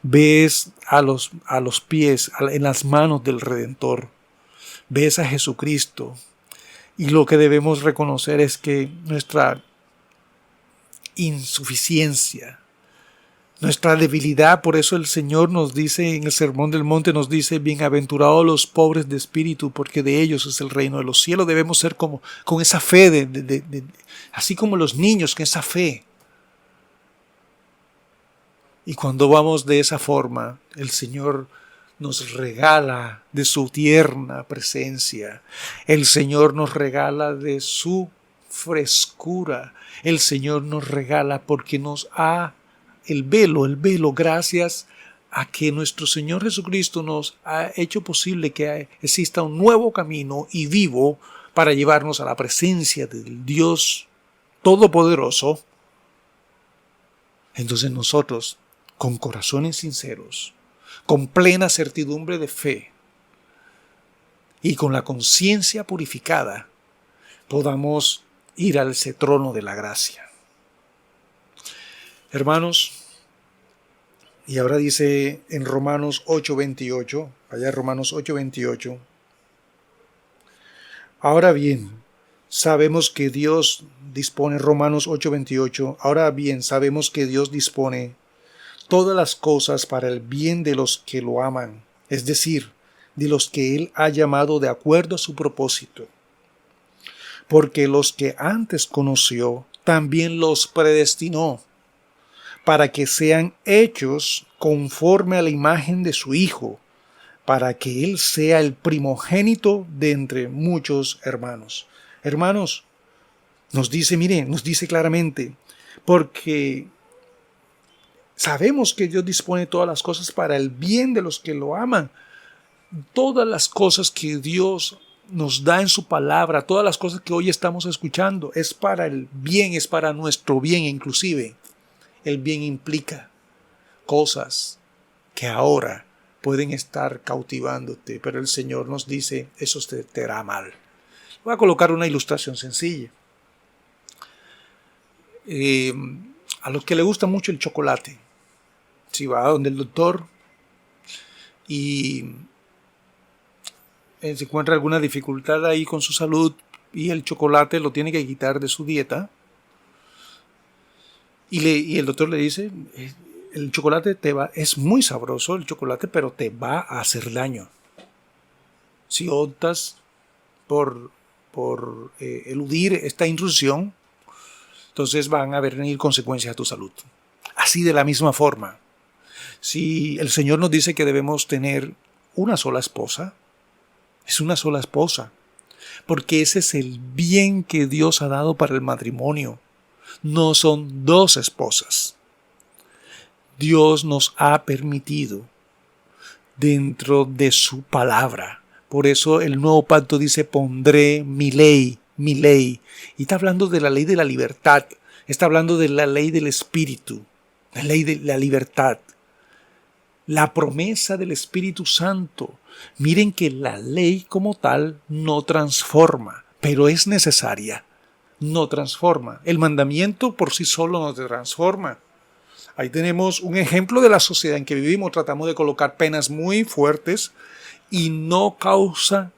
Ves a los pies, en las manos del Redentor. Ves a Jesucristo. Y lo que debemos reconocer es que nuestra insuficiencia, nuestra debilidad, por eso el Señor nos dice en el Sermón del Monte, nos dice, bienaventurados los pobres de espíritu, porque de ellos es el reino de los cielos. Debemos ser con esa fe, así como los niños, con esa fe. Y cuando vamos de esa forma, el Señor nos regala de su tierna presencia. El Señor nos regala de su frescura. El Señor nos regala porque nos ha el velo, gracias a que nuestro Señor Jesucristo nos ha hecho posible que exista un nuevo camino y vivo para llevarnos a la presencia del Dios Todopoderoso. Entonces nosotros, con corazones sinceros, con plena certidumbre de fe y con la conciencia purificada, podamos ir a ese trono de la gracia. Hermanos, y ahora dice en Romanos 8:28, allá Romanos 8:28, ahora bien, sabemos que Dios dispone, Romanos 8:28, ahora bien, sabemos que Dios dispone todas las cosas para el bien de los que lo aman, es decir, de los que Él ha llamado de acuerdo a su propósito. Porque los que antes conoció, también los predestinó, para que sean hechos conforme a la imagen de su Hijo, para que Él sea el primogénito de entre muchos hermanos. Hermanos, nos dice claramente, porque sabemos que Dios dispone todas las cosas para el bien de los que lo aman. Todas las cosas que Dios nos da en su palabra, todas las cosas que hoy estamos escuchando, es para el bien, es para nuestro bien. Inclusive, el bien implica cosas que ahora pueden estar cautivándote, pero el Señor nos dice, eso te hará mal. Voy a colocar una ilustración sencilla. A los que le gusta mucho el chocolate, si va a donde el doctor y se encuentra alguna dificultad ahí con su salud y el chocolate lo tiene que quitar de su dieta, y el doctor le dice, el chocolate es muy sabroso el chocolate, pero te va a hacer daño. Si optas por eludir esta intrusión, entonces van a venir consecuencias a tu salud. Así de la misma forma, si el Señor nos dice que debemos tener una sola esposa, es una sola esposa, porque ese es el bien que Dios ha dado para el matrimonio. No son dos esposas. Dios nos ha permitido dentro de su palabra. Por eso el nuevo pacto dice, pondré mi ley. Y está hablando de la ley de la libertad. Está hablando de la ley del Espíritu, la ley de la libertad. La promesa del Espíritu Santo. Miren que la ley como tal no transforma, pero es necesaria. No transforma. El mandamiento por sí solo no te transforma. Ahí tenemos un ejemplo de la sociedad en que vivimos. Tratamos de colocar penas muy fuertes y no causa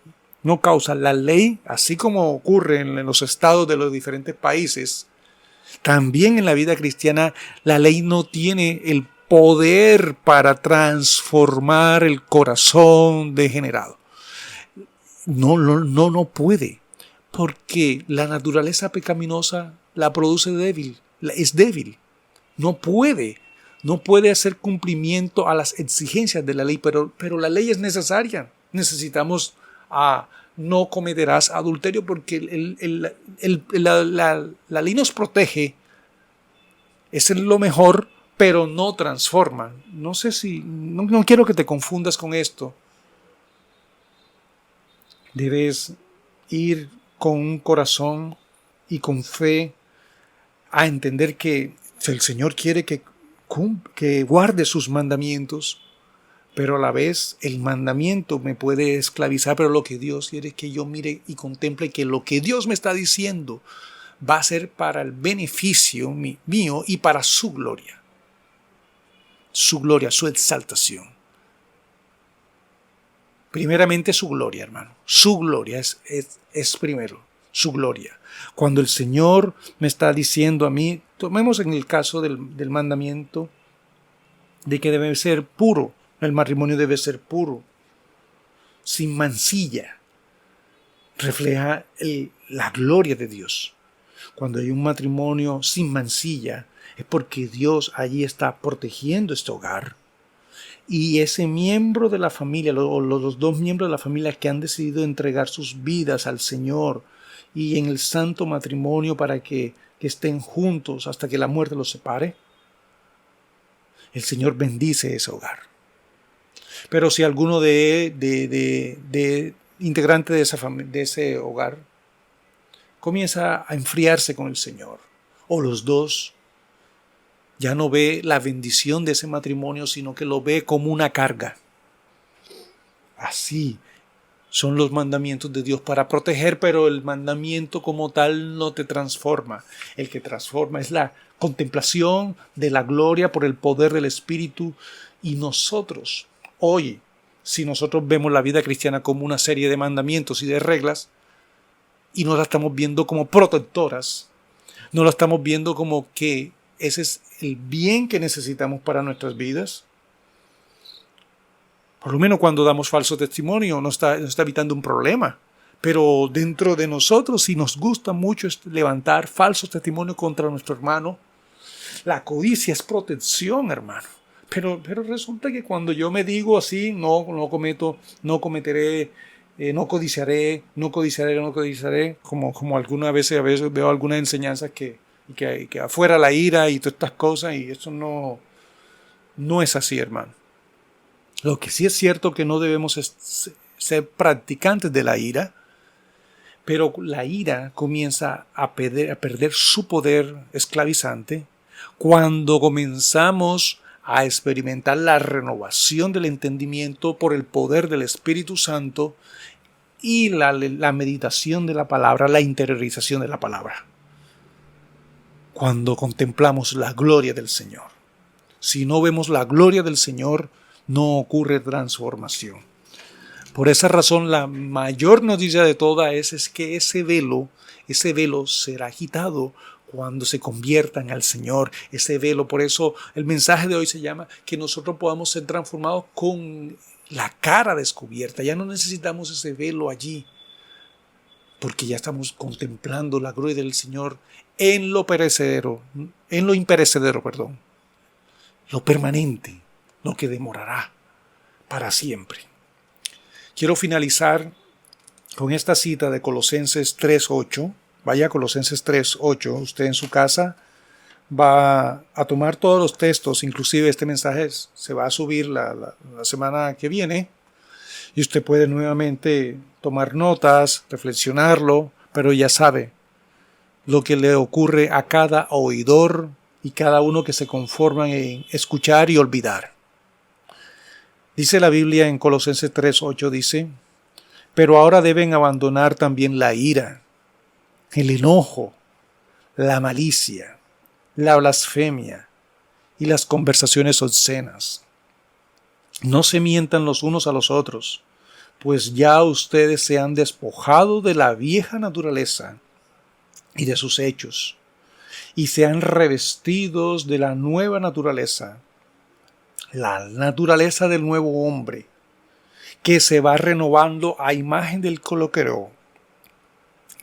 la ley, así como ocurre en los estados de los diferentes países. También en la vida cristiana la ley no tiene el poder para transformar el corazón degenerado. No puede, porque la naturaleza pecaminosa la produce débil, es débil. No puede hacer cumplimiento a las exigencias de la ley, pero la ley es necesaria. Necesitamos no cometerás adulterio, porque la ley nos protege, es lo mejor, pero no transforma. No quiero que te confundas con esto. Debes ir con un corazón y con fe a entender que el Señor quiere que guarde sus mandamientos, pero a la vez el mandamiento me puede esclavizar, pero lo que Dios quiere es que yo mire y contemple que lo que Dios me está diciendo va a ser para el beneficio mío y para su gloria, su exaltación. Primeramente su gloria, hermano. Su gloria es primero, su gloria. Cuando el Señor me está diciendo a mí, tomemos en el caso del mandamiento de que debe ser puro, el matrimonio debe ser puro, sin mancilla, refleja la gloria de Dios. Cuando hay un matrimonio sin mancilla, es porque Dios allí está protegiendo este hogar. Y ese miembro de la familia, los dos miembros de la familia que han decidido entregar sus vidas al Señor y en el santo matrimonio para que estén juntos hasta que la muerte los separe, el Señor bendice ese hogar. Pero si alguno de integrante de ese hogar comienza a enfriarse con el Señor, o los dos, ya no ve la bendición de ese matrimonio, sino que lo ve como una carga. Así son los mandamientos de Dios para proteger, pero el mandamiento como tal no te transforma. El que transforma es la contemplación de la gloria por el poder del Espíritu. Y nosotros, hoy, si nosotros vemos la vida cristiana como una serie de mandamientos y de reglas, y no la estamos viendo como protectoras, no la estamos viendo como que ese es el bien que necesitamos para nuestras vidas. Por lo menos cuando damos falso testimonio nos está evitando un problema. Pero dentro de nosotros, si nos gusta mucho levantar falsos testimonios contra nuestro hermano, la codicia es protección, hermano. Pero resulta que cuando yo me digo así, no cometeré, no codiciaré, como algunas veces veo algunas enseñanzas que afuera la ira y todas estas cosas, y eso no es así, hermano. Lo que sí es cierto que no debemos ser practicantes de la ira, pero la ira comienza a perder su poder esclavizante cuando comenzamos a experimentar la renovación del entendimiento por el poder del Espíritu Santo y la meditación de la palabra, la interiorización de la palabra. Cuando contemplamos la gloria del Señor. Si no vemos la gloria del Señor, no ocurre transformación. Por esa razón, la mayor noticia de todas es que ese velo será quitado cuando se conviertan al Señor. Ese velo, por eso el mensaje de hoy se llama que nosotros podamos ser transformados con la cara descubierta. Ya no necesitamos ese velo allí, porque ya estamos contemplando la gloria del Señor en lo imperecedero, lo permanente, lo que demorará para siempre. Quiero finalizar con esta cita de Colosenses 3:8. Vaya a Colosenses 3:8. Usted en su casa va a tomar todos los textos, inclusive este mensaje se va a subir la semana que viene, y usted puede nuevamente tomar notas, reflexionarlo, pero ya sabe lo que le ocurre a cada oidor y cada uno que se conforman en escuchar y olvidar. Dice la Biblia en Colosenses 3:8, dice: pero ahora deben abandonar también la ira, el enojo, la malicia, la blasfemia y las conversaciones obscenas. No se mientan los unos a los otros, pues ya ustedes se han despojado de la vieja naturaleza y de sus hechos, y se han revestido de la nueva naturaleza, la naturaleza del nuevo hombre, que se va renovando a imagen del que lo creó,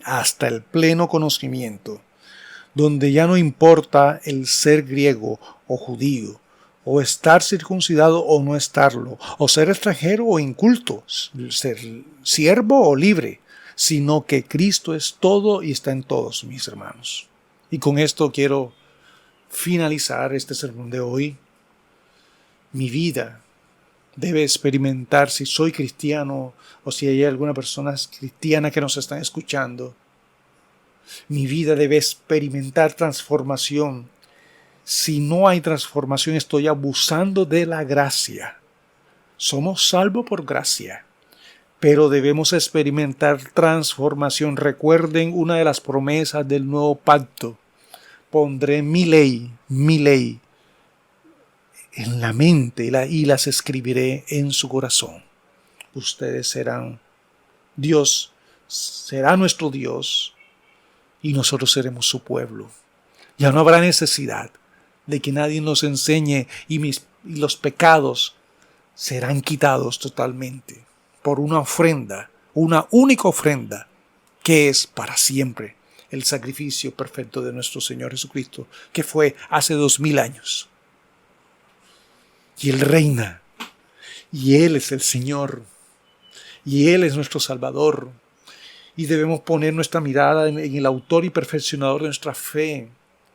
hasta el pleno conocimiento, donde ya no importa el ser griego o judío, o estar circuncidado o no estarlo, o ser extranjero o inculto, ser siervo o libre, sino que Cristo es todo y está en todos, mis hermanos. Y con esto quiero finalizar este sermón de hoy. Mi vida debe experimentar, si soy cristiano o si hay alguna persona cristiana que nos está escuchando, mi vida debe experimentar transformación. Si no hay transformación, estoy abusando de la gracia. Somos salvos por gracia, pero debemos experimentar transformación. Recuerden una de las promesas del nuevo pacto: pondré mi ley en la mente y las escribiré en su corazón. Ustedes serán, Dios será nuestro Dios y nosotros seremos su pueblo. Ya no habrá necesidad de que nadie nos enseñe y los pecados serán quitados totalmente por una ofrenda, una única ofrenda que es para siempre. el sacrificio perfecto de nuestro Señor Jesucristo, que fue hace 2000 años. Y Él reina, y Él es el Señor, y Él es nuestro Salvador. Y debemos poner nuestra mirada en el autor y perfeccionador de nuestra fe,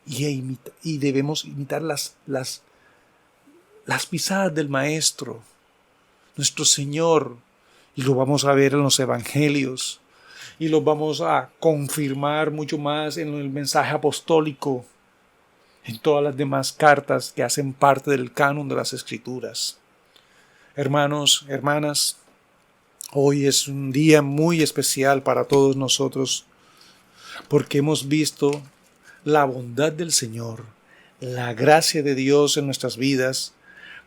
y debemos imitar las pisadas del Maestro, nuestro Señor, y lo vamos a ver en los Evangelios, y lo vamos a confirmar mucho más en el mensaje apostólico, en todas las demás cartas que hacen parte del canon de las Escrituras. Hermanos, hermanas, hoy es un día muy especial para todos nosotros, porque hemos visto la bondad del Señor, la gracia de Dios en nuestras vidas,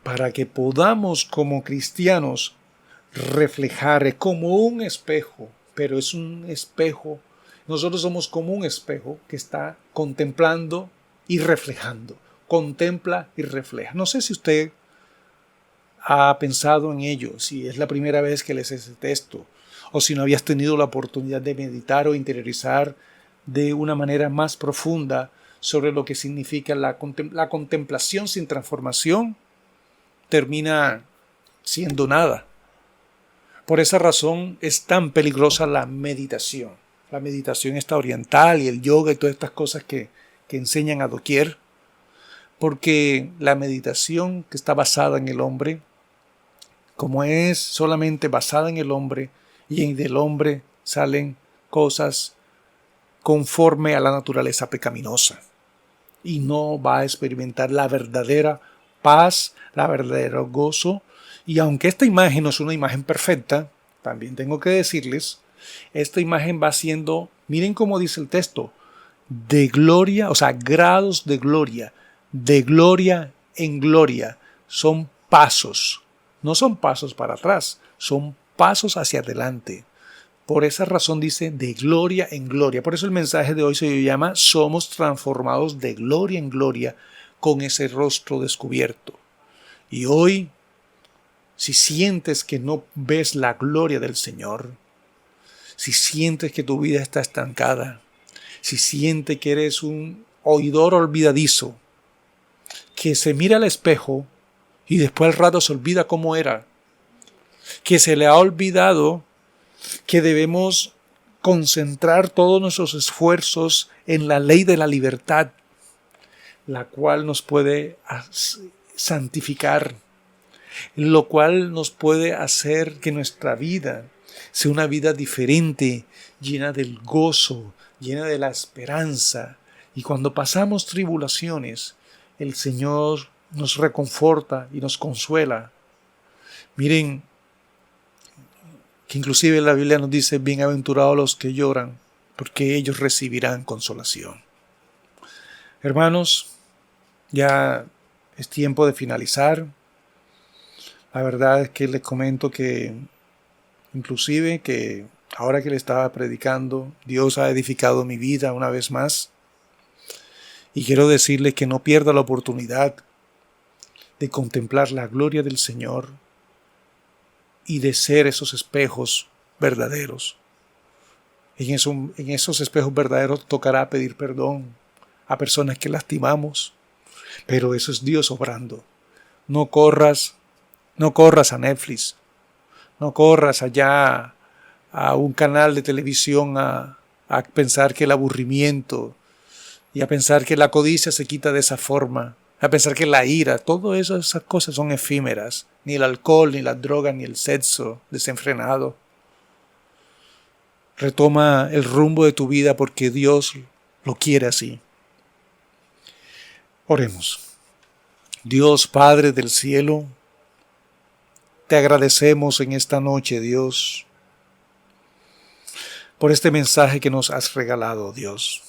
para que podamos como cristianos reflejar como un espejo, pero es un espejo, nosotros somos como un espejo que está contemplando y reflejando, contempla y refleja. No sé si usted ha pensado en ello, si es la primera vez que lees ese texto, o si no habías tenido la oportunidad de meditar o interiorizar de una manera más profunda sobre lo que significa la contemplación sin transformación, termina siendo nada. Por esa razón es tan peligrosa la meditación. La meditación esta oriental y el yoga y todas estas cosas que enseñan a doquier, porque la meditación que está basada en el hombre, como es solamente basada en el hombre, y del hombre salen cosas conforme a la naturaleza pecaminosa, y no va a experimentar la verdadera paz, la verdadero gozo. Y aunque esta imagen no es una imagen perfecta, también tengo que decirles, esta imagen va siendo, miren cómo dice el texto, de gloria, o sea, grados de gloria en gloria. Son pasos, no son pasos para atrás, son pasos hacia adelante. Por esa razón dice de gloria en gloria. Por eso el mensaje de hoy se llama somos transformados de gloria en gloria con ese rostro descubierto. Y hoy, si sientes que no ves la gloria del Señor, si sientes que tu vida está estancada, si sientes que eres un oidor olvidadizo, que se mira al espejo y después al rato se olvida cómo era, que se le ha olvidado que debemos concentrar todos nuestros esfuerzos en la ley de la libertad, la cual nos puede santificar, lo cual nos puede hacer que nuestra vida sea una vida diferente, llena del gozo, llena de la esperanza. Y cuando pasamos tribulaciones, el Señor nos reconforta y nos consuela. Miren, que inclusive la Biblia nos dice, bienaventurados los que lloran, porque ellos recibirán consolación. Hermanos, ya es tiempo de finalizar. La verdad es que les comento que, inclusive, que ahora que le estaba predicando, Dios ha edificado mi vida una vez más. Y quiero decirles que no pierda la oportunidad de contemplar la gloria del Señor y de ser esos espejos verdaderos. En esos espejos verdaderos tocará pedir perdón a personas que lastimamos, pero eso es Dios obrando. No corras a Netflix, no corras allá a un canal de televisión a pensar que el aburrimiento y a pensar que la codicia se quita de esa forma, a pensar que la ira, todas esas cosas son efímeras. Ni el alcohol, ni las drogas, ni el sexo desenfrenado. Retoma el rumbo de tu vida porque Dios lo quiere así. Oremos. Dios Padre del cielo, te agradecemos en esta noche, Dios, por este mensaje que nos has regalado, Dios.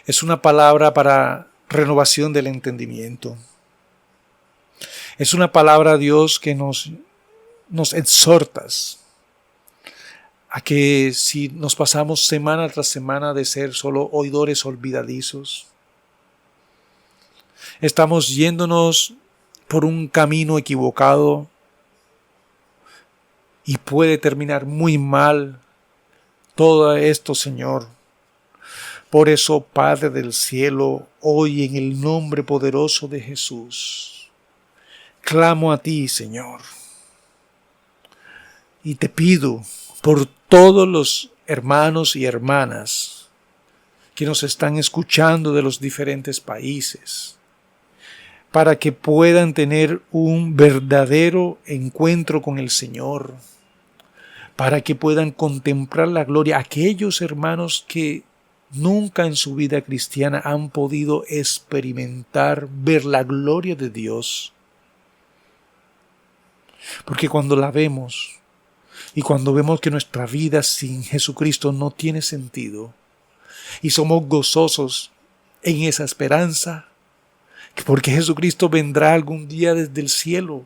Es una palabra para renovación del entendimiento. Es una palabra, Dios, que nos exhortas a que si nos pasamos semana tras semana de ser solo oidores olvidadizos, estamos yéndonos por un camino equivocado y puede terminar muy mal todo esto, Señor. Por eso, Padre del cielo, hoy en el nombre poderoso de Jesús, clamo a ti, Señor, y te pido por todos los hermanos y hermanas que nos están escuchando de los diferentes países, para que puedan tener un verdadero encuentro con el Señor, para que puedan contemplar la gloria. Aquellos hermanos que nunca en su vida cristiana han podido experimentar, ver la gloria de Dios. Porque cuando la vemos y cuando vemos que nuestra vida sin Jesucristo no tiene sentido y somos gozosos en esa esperanza, porque Jesucristo vendrá algún día desde el cielo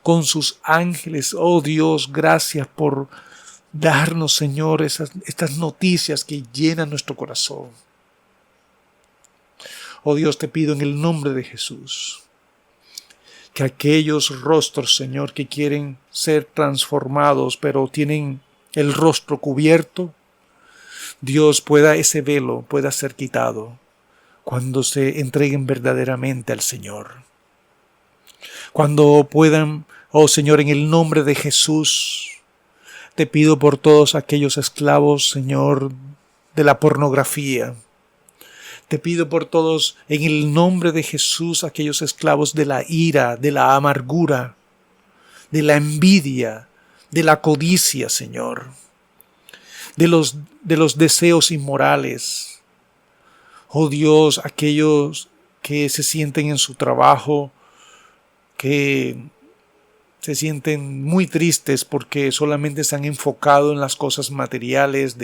con sus ángeles. Oh Dios, gracias por darnos, Señor, estas noticias que llenan nuestro corazón. Oh Dios, te pido en el nombre de Jesús que aquellos rostros, Señor, que quieren ser transformados, pero tienen el rostro cubierto, Dios, ese velo pueda ser quitado cuando se entreguen verdaderamente al Señor. Cuando puedan, oh Señor, en el nombre de Jesús, te pido por todos aquellos esclavos, Señor, de la pornografía. Te pido por todos, en el nombre de Jesús, aquellos esclavos de la ira, de la amargura, de la envidia, de la codicia, Señor, de los deseos inmorales. Oh Dios, aquellos que se sienten en su trabajo, que se sienten muy tristes porque solamente se han enfocado en las cosas materiales,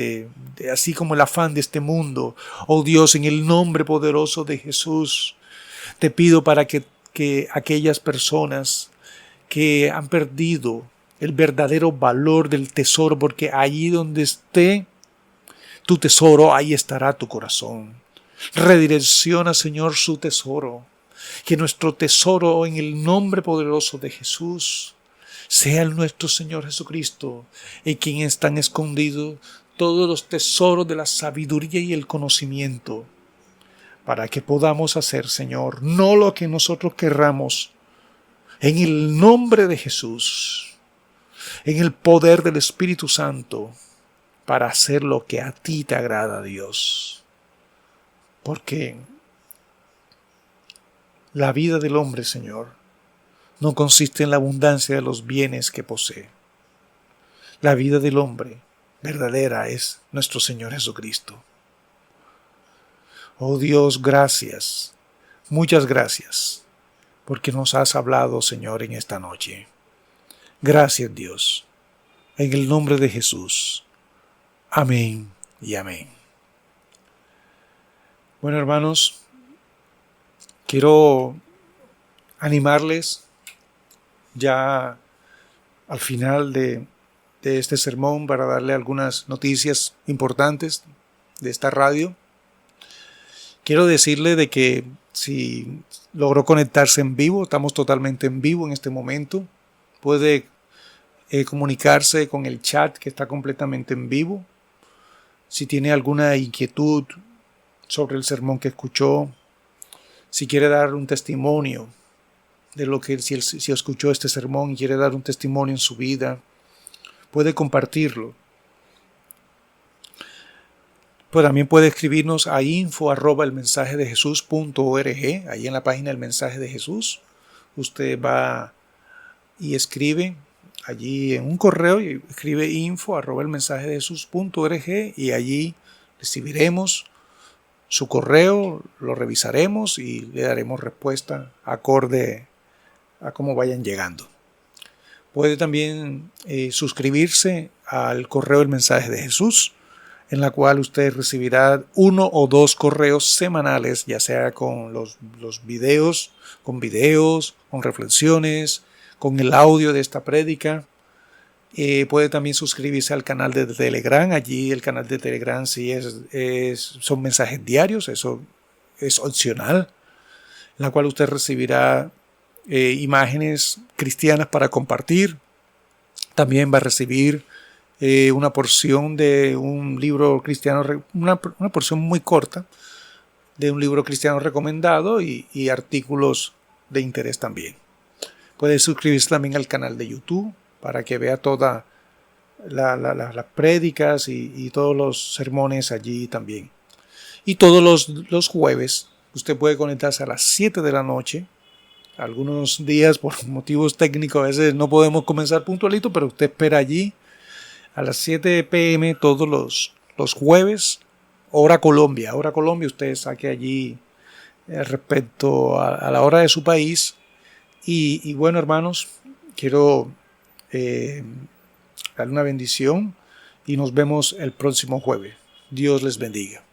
así como el afán de este mundo. Oh Dios, en el nombre poderoso de Jesús, te pido para que aquellas personas que han perdido el verdadero valor del tesoro, porque allí donde esté tu tesoro, ahí estará tu corazón. Redirecciona, Señor, su tesoro. Que nuestro tesoro en el nombre poderoso de Jesús sea el nuestro Señor Jesucristo, en quien están escondidos todos los tesoros de la sabiduría y el conocimiento, para que podamos hacer, Señor, no lo que nosotros querramos, en el nombre de Jesús, en el poder del Espíritu Santo, para hacer lo que a ti te agrada, Dios. Porque la vida del hombre, Señor, no consiste en la abundancia de los bienes que posee. La vida del hombre verdadera es nuestro Señor Jesucristo. Oh Dios, gracias, muchas gracias, porque nos has hablado, Señor, en esta noche. Gracias, Dios, en el nombre de Jesús. Amén y amén. Bueno, hermanos, quiero animarles ya al final de este sermón para darle algunas noticias importantes de esta radio. Quiero decirle de que si logró conectarse en vivo, estamos totalmente en vivo en este momento. Puede comunicarse con el chat que está completamente en vivo. Si tiene alguna inquietud sobre el sermón que escuchó, si quiere dar un testimonio de lo que si escuchó este sermón y quiere dar un testimonio en su vida, puede compartirlo. Pues también puede escribirnos a info@elmensajedejesús.org. Ahí en la página del Mensaje de Jesús usted va y escribe allí en un correo y escribe info@elmensajedejesús.org y allí recibiremos su correo, lo revisaremos y le daremos respuesta acorde a cómo vayan llegando. Puede también suscribirse al correo del Mensaje de Jesús, en la cual usted recibirá 1 o 2 correos semanales, ya sea con los videos, con reflexiones, con el audio de esta prédica. Puede también suscribirse al canal de Telegram. Allí el canal de Telegram sí son mensajes diarios, eso es opcional, en la cual usted recibirá imágenes cristianas para compartir. También va a recibir una porción de un libro cristiano, una porción muy corta de un libro cristiano recomendado y artículos de interés también. Puede suscribirse también al canal de YouTube para que vea todas las prédicas y todos los sermones allí también. Y todos los jueves usted puede conectarse a las 7 de la noche. Algunos días por motivos técnicos a veces no podemos comenzar puntualito, pero usted espera allí a las 7 p.m. todos los jueves, hora Colombia. Hora Colombia, usted saque allí respecto a la hora de su país. Y bueno, hermanos, quiero darle una bendición y nos vemos el próximo jueves. Dios les bendiga.